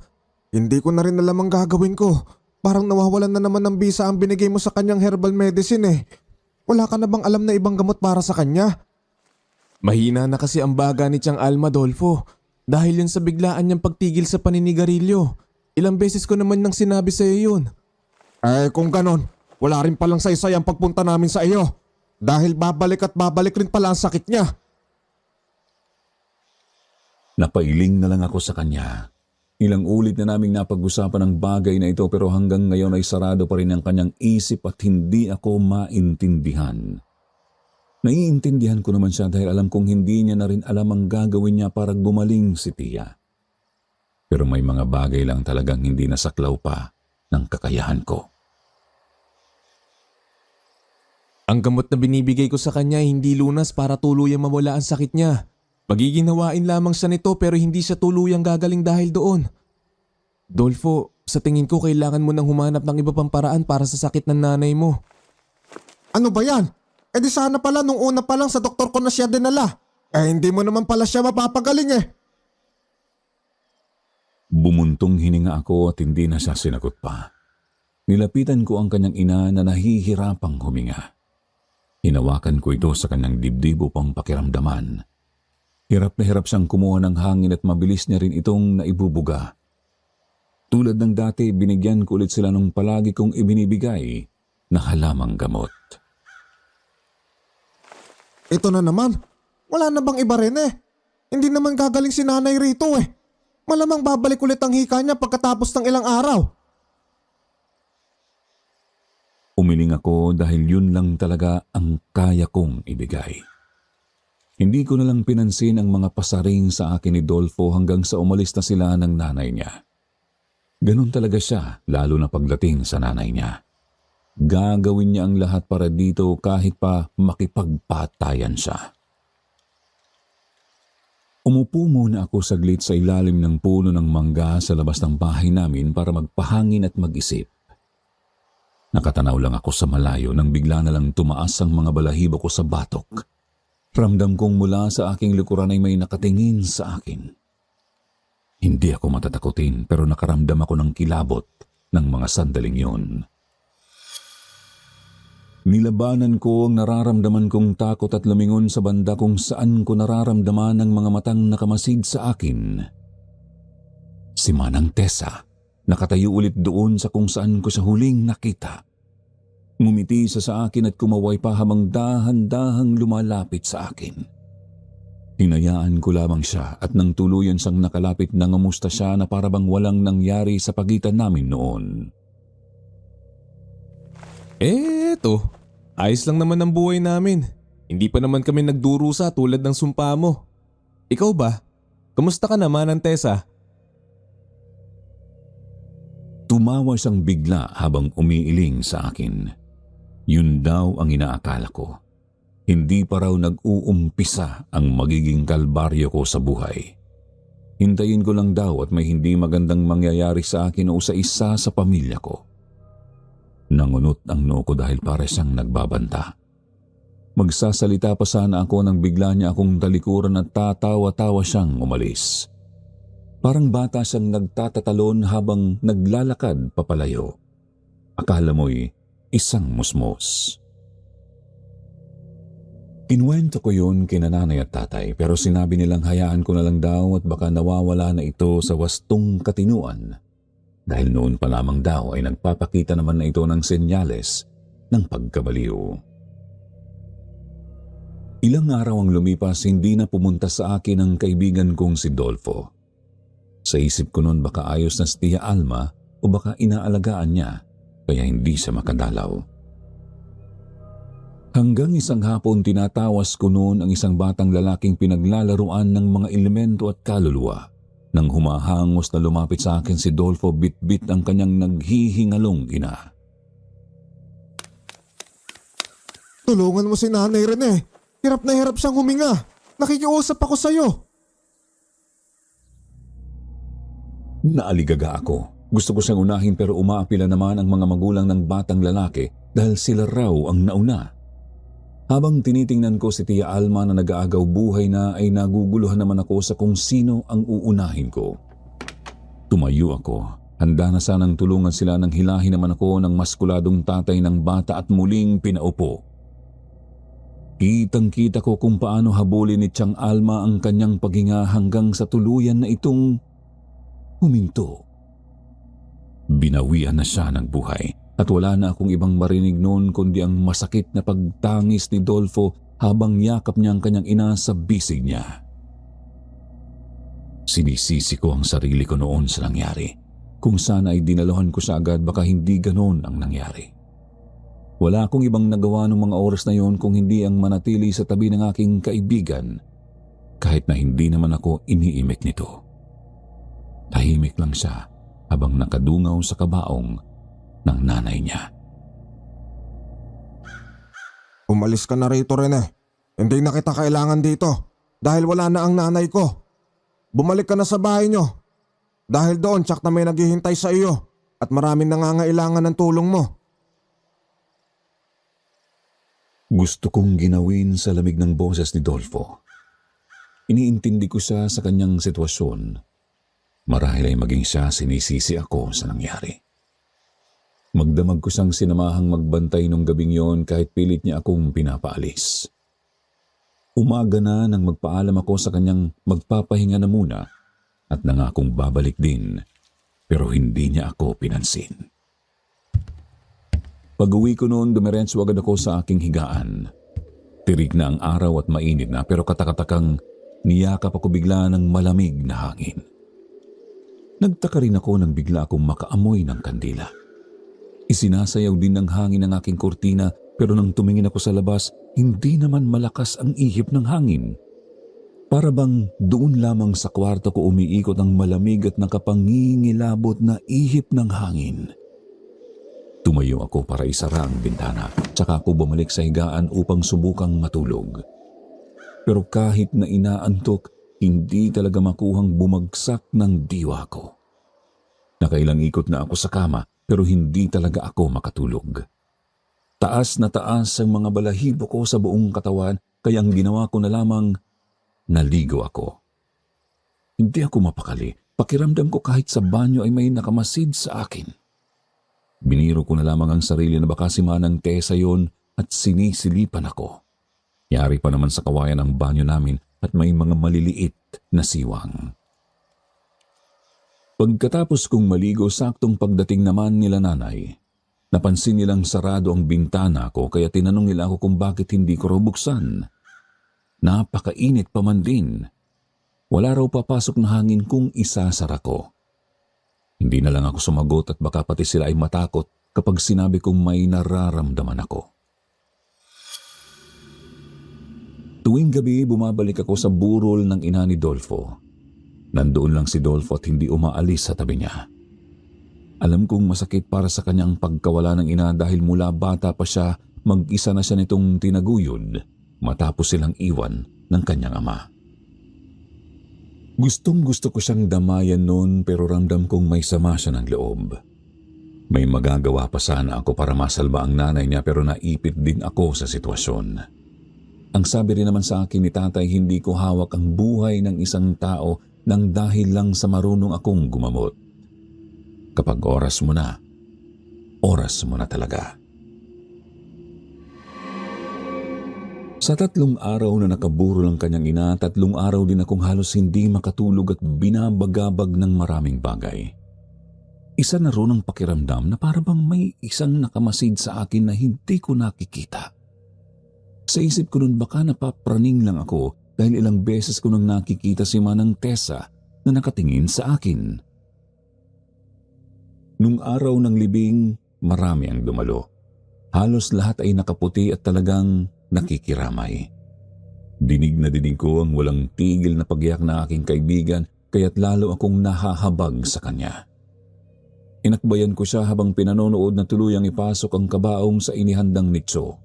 Hindi ko na rin alam ang gagawin ko. Parang nawawalan na naman ng bisa ang binigay mo sa kanyang herbal medicine . Wala ka na bang alam na ibang gamot para sa kanya? Mahina na kasi ang baga ni Tiyang Alma, Dolfo. Dahil yun sa biglaan niyang pagtigil sa paninigarilyo. Ilang beses ko naman nang sinabi sa iyo yun. Kung ganon, wala rin palang saysay ang pagpunta namin sa iyo. Dahil babalik at babalik rin pala ang sakit niya. Napailing na lang ako sa kanya. Ilang ulit na naming napag-usapan ang bagay na ito pero hanggang ngayon ay sarado pa rin ang kanyang isip at hindi ako maintindihan. Naiintindihan ko naman siya dahil alam kong hindi niya na rin alam ang gagawin niya para gumaling si Tia. Pero may mga bagay lang talagang hindi nasaklaw pa ng kakayahan ko. Ang gamot na binibigay ko sa kanya hindi lunas para tuluyang mawala ang sakit niya. Magiginawain lamang siya nito pero hindi siya tuluyang gagaling dahil doon. Dolfo, sa tingin ko kailangan mo nang humanap ng iba pang paraan para sa sakit ng nanay mo. Ano ba yan? Eh di sana pala nung una pa lang sa doktor ko na siya dinala. Eh hindi mo naman pala siya mapapagaling eh. Bumuntong hininga ako at hindi na siya sinagot pa. Nilapitan ko ang kanyang ina na nahihirapang huminga. Hinawakan ko ito sa kanyang dibdib upang pakiramdaman. Hirap na hirap siyang kumuha ng hangin at mabilis niya rin itong naibubuga. Tulad ng dati, binigyan ko ulit sila ng palagi kong ibinibigay na halamang gamot. Ito na naman. Wala na bang iba rin eh? Hindi naman gagaling si nanay rito eh. Malamang babalik ulit ang hika niya pagkatapos ng ilang araw. Umiling ako dahil yun lang talaga ang kaya kong ibigay. Hindi ko na lang pinansin ang mga pasaring sa akin ni Dolfo hanggang sa umalis na sila ng nanay niya. Ganon talaga siya, lalo na pagdating sa nanay niya. Gagawin niya ang lahat para dito kahit pa makipagpatayan siya. Umupo muna ako saglit sa ilalim ng puno ng mangga sa labas ng bahay namin para magpahangin at mag-isip. Nakatanaw lang ako sa malayo nang bigla na lang tumaas ang mga balahibo ko sa batok. Ramdam kong mula sa aking likuran ay may nakatingin sa akin. Hindi ako matatakutin pero nakaramdam ako ng kilabot ng mga sandaling yun. Nilabanan ko ang nararamdaman kong takot at lumingon sa banda kung saan ko nararamdaman ang mga matang nakamasid sa akin. Si Manang Tessa. Nakatayo ulit doon sa kung saan ko siya huling nakita. Ngumiti siya sa akin at kumaway pa habang dahan-dahang lumalapit sa akin. Hinayaan ko lamang siya at nang tuluyan siyang nakalapit nangamusta siya na parabang walang nangyari sa pagitan namin noon. Eto, ayos lang naman ang buhay namin. Hindi pa naman kami nagdurusa tulad ng sumpa mo. Ikaw ba? Kamusta ka naman, Tessa? Tumawa siyang bigla habang umiiling sa akin. Yun daw ang inaakala ko. Hindi pa raw nag-uumpisa ang magiging kalbaryo ko sa buhay. Hintayin ko lang daw at may hindi magandang mangyayari sa akin o sa isa sa pamilya ko. Nangunot ang noo ko dahil para siyang nagbabanta. Magsasalita pa sana ako nang bigla niya akong talikuran at tatawa-tawa siyang umalis. Parang bata siyang nagtatatalon habang naglalakad papalayo. Akala mo'y isang musmos. Kinuwento ko yun kina nanay at tatay pero sinabi nilang hayaan ko na lang daw at baka nawawala na ito sa wastong katinuan. Dahil noon pa lamang daw ay nagpapakita naman na ito ng senyales ng pagkabaliw. Ilang araw ang lumipas hindi na pumunta sa akin ang kaibigan kong si Dolfo. Sa isip ko noon baka ayos na si Tia Alma o baka inaalagaan niya kaya hindi siya makadalaw. Hanggang isang hapon tinatawas ko noon ang isang batang lalaking pinaglalaruan ng mga elemento at kaluluwa. Nang humahangos na lumapit sa akin si Dolfo bit-bit ang kanyang naghihingalong ina. Tulungan mo si nanay Rene. Hirap na hirap siyang huminga. Nakikiusap ako sa'yo. Naaligaga ako. Gusto ko siyang unahin pero umaapila naman ang mga magulang ng batang lalaki dahil sila raw ang nauna. Habang tinitingnan ko si Tia Alma na nag-aagaw buhay na ay naguguluhan naman ako sa kung sino ang uunahin ko. Tumayo ako. Handa na sanang tulungan sila nang hilahin naman ako ng maskuladong tatay ng bata at muling pinaupo. Kitang-kita ko kung paano habulin ni Tiang Alma ang kanyang paghinga hanggang sa tuluyan na itong huminto. Binawian na siya ng buhay at wala na akong ibang marinig noon kundi ang masakit na pagtangis ni Dolfo habang yakap niya ang kanyang ina sa bisig niya. Sinisisi ko ang sarili ko noon sa nangyari. Kung sana ay dinaluhan ko siya agad baka hindi ganon ang nangyari. Wala akong ibang nagawa ng mga oras na yon kung hindi ang manatili sa tabi ng aking kaibigan kahit na hindi naman ako iniimik nito. Tahimik lang siya habang nakadungaw sa kabaong ng nanay niya. Umalis ka na rito, Rene. Hindi na kita kailangan dito dahil wala na ang nanay ko. Bumalik ka na sa bahay nyo. Dahil doon tsak na may naghihintay sa iyo at maraming nangangailangan ng tulong mo. Gusto kong ginawin sa lamig ng boses ni Dolfo. Iniintindi ko siya sa kanyang sitwasyon. Marahil ay maging siya sinisisi ako sa nangyari. Magdamag ko siyang sinamahang magbantay nung gabing yon kahit pilit niya akong pinapaalis. Umaga na nang magpaalam ako sa kanyang magpapahinga na muna at nangakong babalik din pero hindi niya ako pinansin. Pag-uwi ko noon, dumiretso agad ako sa aking higaan. Tirik na ang araw at mainit na pero katakatakang niyakap ako bigla ng malamig na hangin. Nagtaka rin ako nang bigla akong makaamoy ng kandila. Isinasayaw din ng hangin ang aking kurtina pero nang tumingin ako sa labas, hindi naman malakas ang ihip ng hangin. Para bang doon lamang sa kwarto ko umiikot ang malamig at nakapangingilabot na ihip ng hangin. Tumayo ako para isara ang bintana, tsaka ako bumalik sa higaan upang subukang matulog. Pero kahit na inaantok, hindi talaga makuhang bumagsak ng diwa ko. Nakailang ikot na ako sa kama pero hindi talaga ako makatulog. Taas na taas ang mga balahibo ko sa buong katawan kaya ang ginawa ko na lamang naligo ako. Hindi ako mapakali. Pakiramdam ko kahit sa banyo ay may nakamasid sa akin. Biniro ko na lamang ang sarili na baka si Manang Tessa yon at sinisilipan ako. Yari pa naman sa kawayan ang banyo namin at may mga maliliit na siwang. Pagkatapos kong maligo, saktong pagdating naman nila nanay, napansin nilang sarado ang bintana ko kaya tinanong nila ako kung bakit hindi ko raw buksan. Napakainit pa man din. Wala raw papasok na hangin kung isasara ko. Hindi na lang ako sumagot at baka pati sila ay matakot kapag sinabi kong may nararamdaman ako. Tuwing gabi bumabalik ako sa burol ng ina ni Dolfo. Nandoon lang si Dolfo at hindi umaalis sa tabi niya. Alam kong masakit para sa kanyang pagkawala ng ina dahil mula bata pa siya, mag-isa na siya nitong tinaguyod matapos silang iwan ng kanyang ama. Gustong-gusto ko siyang damayan noon pero ramdam kong may sama siya ng loob. May magagawa pa sana ako para masalba ang nanay niya pero naipit din ako sa sitwasyon. Ang sabi rin naman sa akin ni tatay, hindi ko hawak ang buhay ng isang tao nang dahil lang sa marunong akong gumamot. Kapag oras mo na talaga. Sa 3 araw na nakaburo ang kanyang ina, 3 araw din akong halos hindi makatulog at binabagabag ng maraming bagay. Isa na ron ang pakiramdam na para bang may isang nakamasid sa akin na hindi ko nakikita. Sa isip ko nun baka napapraning lang ako dahil ilang beses ko nang nakikita si Manang Tessa na nakatingin sa akin. Nung araw ng libing, marami ang dumalo. Halos lahat ay nakaputi at talagang nakikiramay. Dinig na dinig ko ang walang tigil na pagyak na aking kaibigan kaya't lalo akong nahahabag sa kanya. Inakbayan ko siya habang pinanonood na tuluyang ipasok ang kabaong sa inihandang nitso.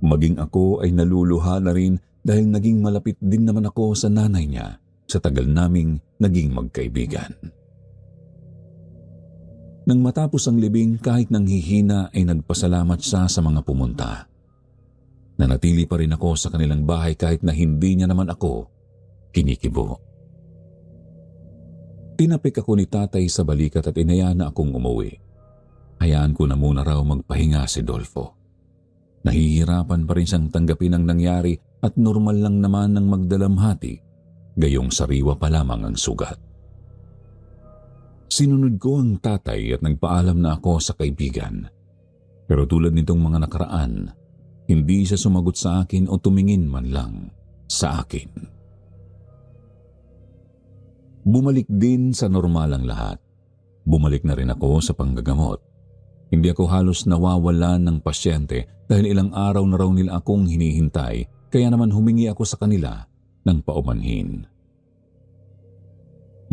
Maging ako ay naluluha na rin dahil naging malapit din naman ako sa nanay niya sa tagal naming naging magkaibigan. Nang matapos ang libing, kahit nang hihina ay nagpasalamat siya sa mga pumunta. Nanatili pa rin ako sa kanilang bahay kahit na hindi niya naman ako kinikibo. Tinapik ako ni tatay sa balikat at inayaan na akong umuwi. Hayaan ko na muna raw magpahinga si Dolfo. Nahihirapan pa rin siyang tanggapin ang nangyari at normal lang naman ng magdalamhati, gayong sariwa pa lamang ang sugat. Sinunod ko ang tatay at nagpaalam na ako sa kaibigan. Pero tulad nitong mga nakaraan, hindi siya sumagot sa akin o tumingin man lang sa akin. Bumalik din sa normal ang lahat. Bumalik na rin ako sa panggagamot. Hindi ako halos nawawalan ng pasyente dahil ilang araw na raw nila akong hinihintay kaya naman humingi ako sa kanila ng paumanhin.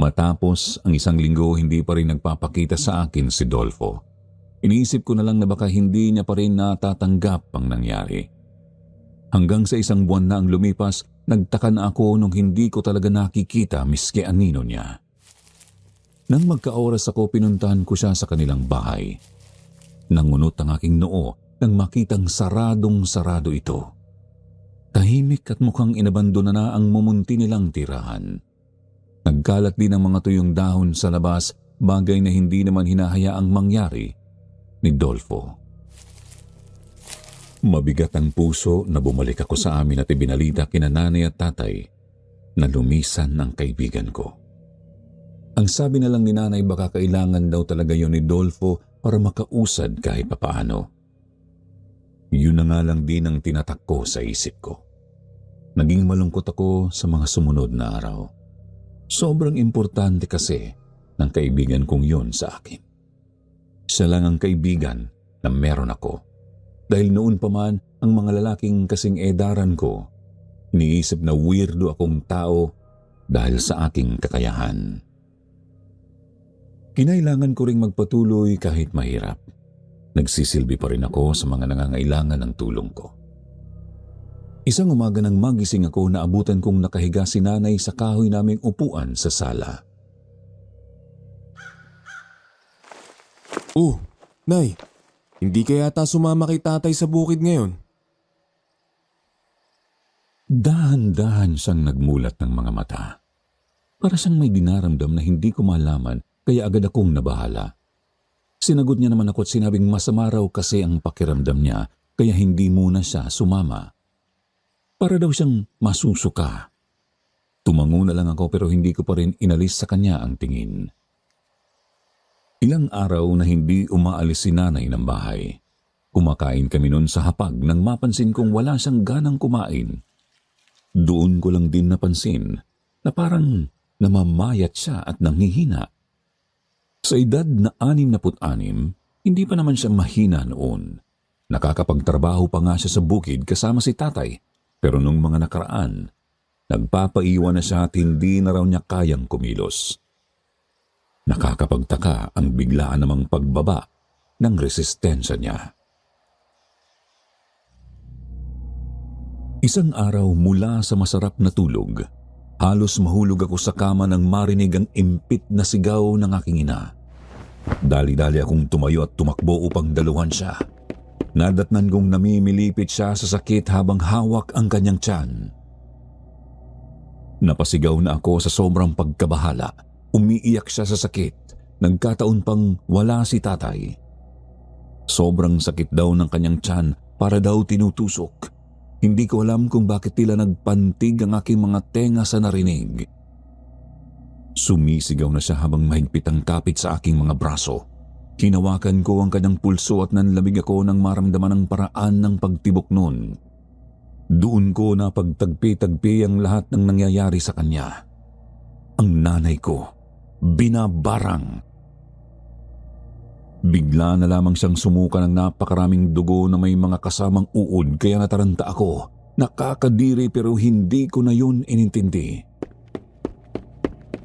Matapos ang 1 linggo, hindi pa rin nagpapakita sa akin si Dolfo. Iniisip ko na lang na baka hindi niya pa rin natatanggap ang nangyari. Hanggang sa 1 buwan na ang lumipas, nagtaka na ako nung hindi ko talaga nakikita miski anino niya. Nang magkaoras ako, pinuntahan ko siya sa kanilang bahay. Nangunot ang aking noo nang makitang saradong-sarado ito. Tahimik at mukhang inabandona na ang mumunti nilang tirahan. Nagkalat din ang mga tuyong dahon sa labas, bagay na hindi naman hinahayaang mangyari ni Dolfo. Mabigat ang puso na bumalik ako sa amin at ibinalita kina nanay at tatay na lumisan ang kaibigan ko. Ang sabi na lang ni nanay, baka kailangan daw talaga yon ni Dolfo para makausad kahit papaano. Yun na nga lang din ang tinatak ko sa isip ko. Naging malungkot ako sa mga sumunod na araw. Sobrang importante kasi ng kaibigan kong yun sa akin. Siya lang ang kaibigan na meron ako. Dahil noon pa man ang mga lalaking kasing edaran ko, iniisip na weirdo akong tao dahil sa aking kakayahan. Kinailangan ko ring magpatuloy kahit mahirap. Nagsisilbi pa rin ako sa mga nangangailangan ng tulong ko. Isang umaga nang magising ako, naabutan kong nakahiga si nanay sa kahoy naming upuan sa sala. Oh, Nay, hindi kaya yata sumama kay tatay sa bukid ngayon? Dahan-dahan siyang nagmulat ng mga mata. Para siyang may dinaramdam na hindi ko malaman, kaya agad akong nabahala. Sinagot niya naman ako at sinabing masama raw kasi ang pakiramdam niya, kaya hindi muna siya sumama. Para daw siyang masusuka. Tumango na lang ako pero hindi ko pa rin inalis sa kanya ang tingin. Ilang araw na hindi umaalis si nanay ng bahay. Kumakain kami noon sa hapag nang mapansin kong wala siyang ganang kumain. Doon ko lang din napansin na parang namamayat siya at nanghihina. Sa edad na 66, hindi pa naman siya mahina noon. Nakakapagtrabaho pa nga siya sa bukid kasama si tatay. Pero nung mga nakaraan, nagpapaiwan na siya at hindi na raw niya kayang kumilos. Nakakapagtaka ang biglaan namang pagbaba ng resistensya niya. Isang araw mula sa masarap na tulog, halos mahulog ako sa kama nang marinig ang impit na sigaw ng aking ina. Dali-dali akong tumayo at tumakbo upang daluhan siya. Nadatnan kong namimilipit siya sa sakit habang hawak ang kanyang tiyan. Napasigaw na ako sa sobrang pagkabahala. Umiiyak siya sa sakit. Nagkataon pang wala si tatay. Sobrang sakit daw ng kanyang tiyan, para daw tinutusok. Hindi ko alam kung bakit tila nagpantig ang aking mga tenga sa narinig. Sumisigaw na siya habang mahigpit ang kapit sa aking mga braso. Hinawakan ko ang kanyang pulso at nanlamig ako nang maramdaman ang paraan ng pagtibok noon. Doon ko na pagtagpi-tagpi ang lahat ng nangyayari sa kanya. Ang nanay ko, binabarang. Bigla na lamang siyang sumuka ng napakaraming dugo na may mga kasamang uod kaya nataranta ako. Nakakadiri pero hindi ko na yun inintindi.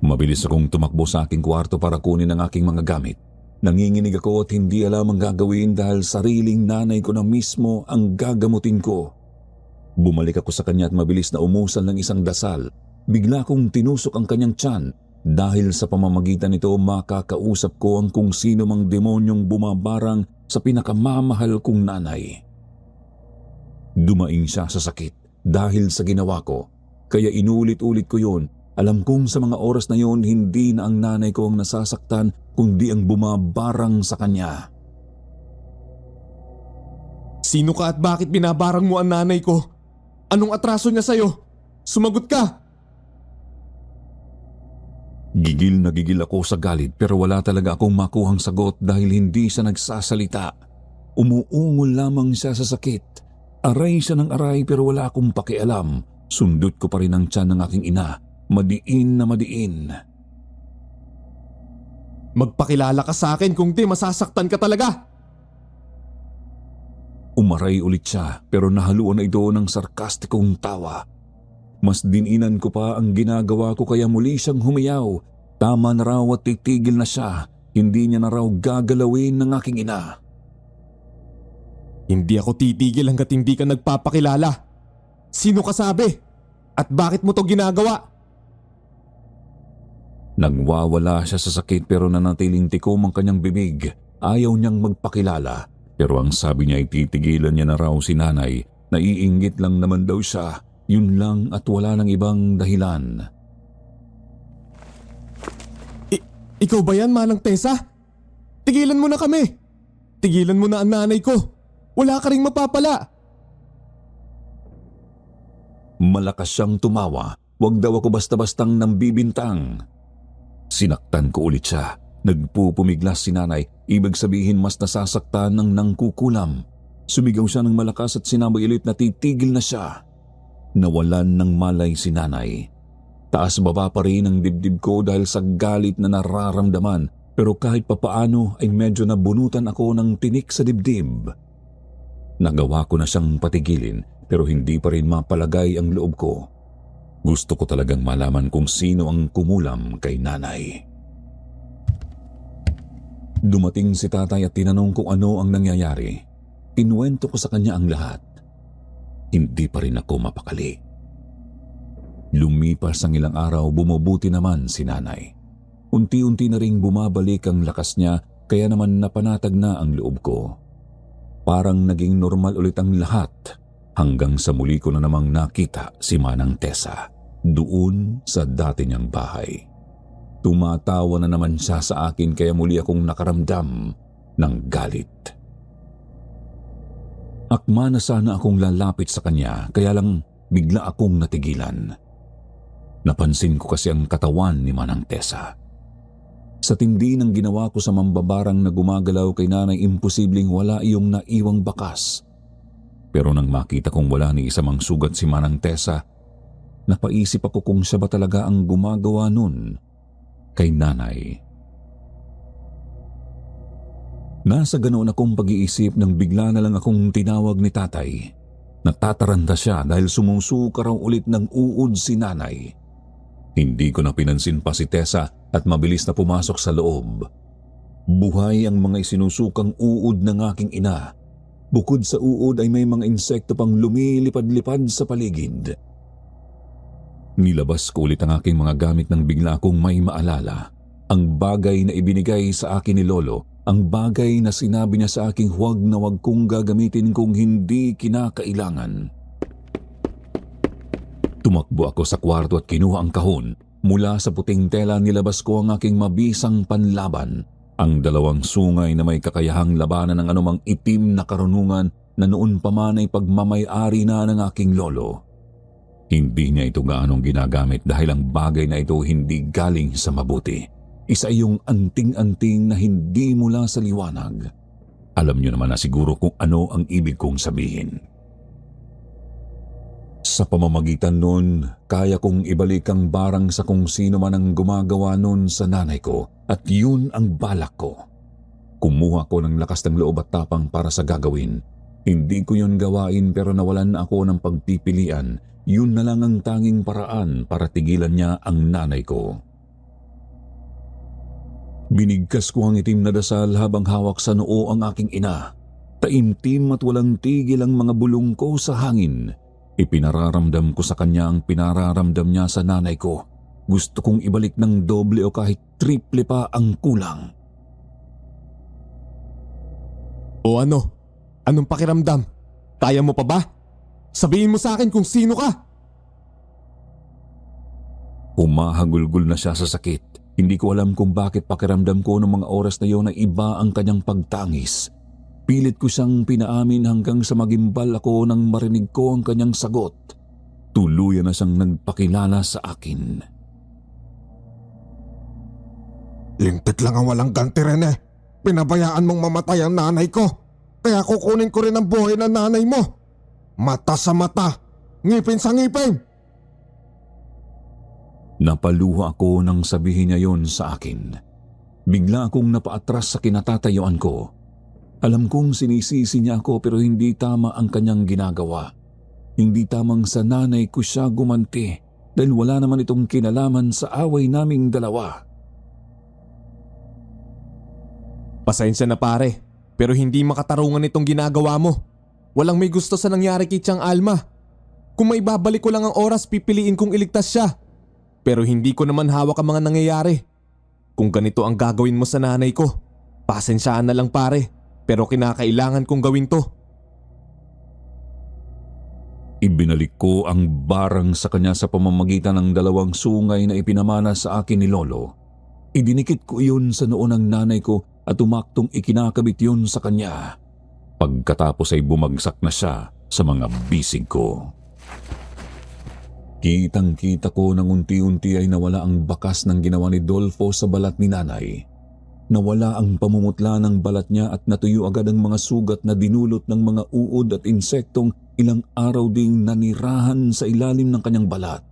Mabilis akong tumakbo sa aking kwarto para kunin ang aking mga gamit. Nanginginig ako at hindi alam ang gagawin dahil sariling nanay ko na mismo ang gagamutin ko. Bumalik ako sa kanya at mabilis na umusal ng isang dasal. Bigla kong tinusok ang kanyang tiyan dahil sa pamamagitan nito makakausap ko ang kung sino mang demonyong bumabarang sa pinakamamahal kong nanay. Dumaing siya sa sakit dahil sa ginawa ko, kaya inulit-ulit ko yun. Alam kong sa mga oras na yon hindi na ang nanay ko ang nasasaktan kundi ang bumabarang sa kanya. Sino ka at bakit binabarang mo ang nanay ko? Anong atraso niya sa'yo? Sumagot ka! Gigil na gigil ako sa galit pero wala talaga akong makuhang sagot dahil hindi siya nagsasalita. Umuungol lamang siya sa sakit. Aray siya ng aray pero wala akong pakialam. Sundot ko pa rin ang tiyan ng aking ina. Madiin na madiin. Magpakilala ka sa akin kung di masasaktan ka talaga! Umaray ulit siya pero nahaluan na ito ng sarkastikong tawa. Mas dininan ko pa ang ginagawa ko kaya muli siyang humiyaw. Tama na raw at titigil na siya. Hindi niya na raw gagalawin ng aking ina. Hindi ako titigil hanggat hindi ka nagpapakilala. Sino ka sabi? At bakit mo to ginagawa? Nagwawala siya sa sakit pero nanatiling tikom ang kanyang bibig. Ayaw niyang magpakilala. Pero ang sabi niya ay titigilan niya na raw si nanay. Naiinggit lang naman daw siya. Yun lang at wala nang ibang dahilan. Ikaw ba yan, Manang Tessa? Tigilan mo na kami. Tigilan mo na ang nanay ko. Wala ka ring mapapala. Malakas siyang tumawa. Huwag daw ako basta-bastang nambibintang. Sinaktan ko ulit siya. Nagpupumiglas si nanay. Ibig sabihin mas nasasaktan ng nangkukulam. Sumigaw siya ng malakas at sinabi ulit na titigil na siya. Nawalan ng malay si nanay. Taas baba pa rin ang dibdib ko dahil sa galit na nararamdaman. Pero kahit papaano ay medyo nabunutan ako ng tinik sa dibdib. Nagawa ko na siyang patigilin pero hindi pa rin mapalagay ang loob ko. Gusto ko talagang malaman kung sino ang kumulam kay nanay. Dumating si tatay at tinanong kung ano ang nangyayari. Kinuwento ko sa kanya ang lahat. Hindi pa rin ako mapakali. Lumipas ang ilang araw, bumubuti naman si nanay. Unti-unti na ring bumabalik ang lakas niya kaya naman napanatag na ang loob ko. Parang naging normal ulit ang lahat hanggang sa muli ko na namang nakita si Manang Tessa doon sa dati niyang bahay. Tumatawa na naman siya sa akin kaya muli akong nakaramdam ng galit. Akma na sana akong lalapit sa kanya kaya lang bigla akong natigilan. Napansin ko kasi ang katawan ni Manang Tessa. Sa tindi ng ginawa ko sa mambabarang na gumagalaw kay nanay, imposibleng wala iyong naiwang bakas. Pero nang makita kong wala ni isa mang sugat si Manang Tessa, napaisip ako kung siya ba talaga ang gumagawa nun kay nanay. Nasa ganoon akong pag-iisip nang bigla na lang akong tinawag ni tatay. Natataranta siya dahil sumusuka raw ulit ng uod si nanay. Hindi ko na pinansin pa si Tessa at mabilis na pumasok sa loob. Buhay ang mga isinusukang uod ng aking ina. Bukod sa uod ay may mga insekto pang lumilipad-lipad sa paligid. Nilabas ko ulit ang aking mga gamit nang bigla akong may maalala. Ang bagay na ibinigay sa akin ni Lolo, ang bagay na sinabi niya sa aking huwag na huwag kong gagamitin kung hindi kinakailangan. Tumakbo ako sa kwarto at kinuha ang kahon. Mula sa puting tela nilabas ko ang aking mabisang panlaban. Ang dalawang sungay na may kakayahang labanan ng anumang itim na karunungan na noon pa man ay pagmamay-ari na ng aking lolo. Hindi niya ito gaanong ginagamit dahil ang bagay na ito hindi galing sa mabuti. Isa yung anting-anting na hindi mula sa liwanag. Alam niyo naman na siguro kung ano ang ibig kong sabihin. Sa pamamagitan nun, kaya kong ibalik ang barang sa kung sino man ang gumagawa nun sa nanay ko at yun ang balak ko. Kumuha ko ng lakas ng loob at tapang para sa gagawin. Hindi ko yun gawain pero nawalan na ako ng pagpipilian. Yun na lang ang tanging paraan para tigilan niya ang nanay ko. Binigkas ko ang itim na dasal habang hawak sa noo ang aking ina. Taimtim at walang tigil ang mga bulong ko sa hangin. Ipinararamdam ko sa kanya ang pinararamdam niya sa nanay ko. Gusto kong ibalik ng doble o kahit triple pa ang kulang. O ano? Anong pakiramdam? Kaya mo pa ba? Sabihin mo sa akin kung sino ka! Humahagulgol na siya sa sakit. Hindi ko alam kung bakit pakiramdam ko ng mga oras na yun na iba ang kanyang pagtangis. Pilit ko siyang pinaamin hanggang sa magimbal ako nang marinig ko ang kanyang sagot. Tuluyan na siyang nagpakilala sa akin. Lintit lang ang walang ganti, Rene. Pinabayaan mong mamatay ang nanay ko. Kaya kukunin ko rin ang buhay ng nanay mo. Mata sa mata, ngipin sa ngipin. Napaluha ako nang sabihin niya yon sa akin. Bigla akong napaatras sa kinatatayuan ko. Alam kong sinisisi niya ako pero hindi tama ang kanyang ginagawa. Hindi tamang sa nanay ko siya gumanti dahil wala naman itong kinalaman sa away naming dalawa. Pasensya na pare, pero hindi makatarungan itong ginagawa mo. Walang may gusto sa nangyari kay Tiang Alma. Kung may babalik ko lang ang oras, pipiliin kong iligtas siya. Pero hindi ko naman hawak ang mga nangyayari. Kung ganito ang gagawin mo sa nanay ko, pasensyaan na lang pare, pero kinakailangan kong gawin to. Ibinalik ko ang barang sa kanya sa pamamagitan ng 2 sungay na ipinamana sa akin ni Lolo. Idinikit ko iyon sa noo ng nanay ko at umaktong ikinakabit yun sa kanya. Pagkatapos ay bumagsak na siya sa mga bisig ko. Kitang-kita ko nang unti-unti ay nawala ang bakas ng ginawa ni Dolfo sa balat ni nanay. Nawala ang pamumutla ng balat niya at natuyo agad ang mga sugat na dinulot ng mga uod at insektong ilang araw ding nanirahan sa ilalim ng kanyang balat.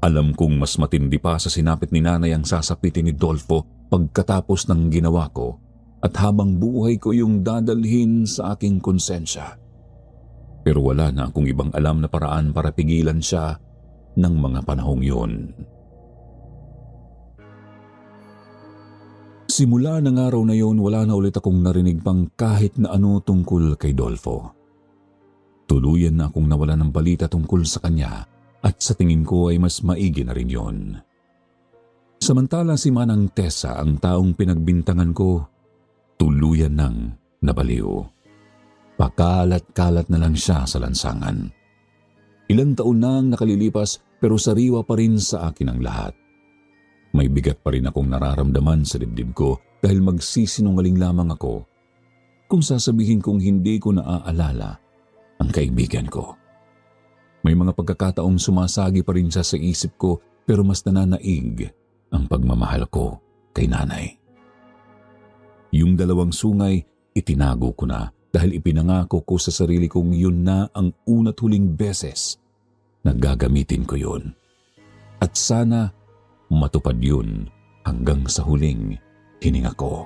Alam kong mas matindi pa sa sinapit ni nanay ang sasapitin ni Dolfo pagkatapos ng ginawa ko at habang buhay ko yung dadalhin sa aking konsensya. Pero wala na akong ibang alam na paraan para pigilan siya ng mga panahong yun. Simula ng araw na yon, wala na ulit akong narinig pang kahit na ano tungkol kay Dolfo. Tuluyan na akong nawala ng balita tungkol sa kanya at sa tingin ko ay mas maigi na rin yon. Samantala si Manang Tessa, ang taong pinagbintangan ko, tuluyan nang nabaliw. Pakalat-kalat na lang siya sa lansangan. Ilang taon nang nakalilipas pero sariwa pa rin sa akin ang lahat. May bigat pa rin akong nararamdaman sa dibdib ko dahil magsisinungaling lamang ako kung sasabihin kong hindi ko naaalala ang kaibigan ko. May mga pagkakataong sumasagi pa rin siya sa isip ko pero mas nananaig ang pagmamahal ko kay nanay. Yung 2 sungay, itinago ko na dahil ipinangako ko sa sarili kong yun na ang una't huling beses na gagamitin ko yun. At sana matupad yun hanggang sa huling hininga ko.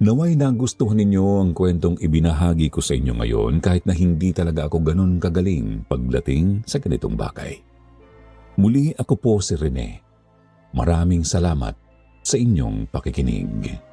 Naway nagustuhan ninyo ang kwentong ibinahagi ko sa inyo ngayon kahit na hindi talaga ako ganun kagaling pagdating sa ganitong bagay. Muli ako po si Rene. Maraming salamat sa inyong pakikinig.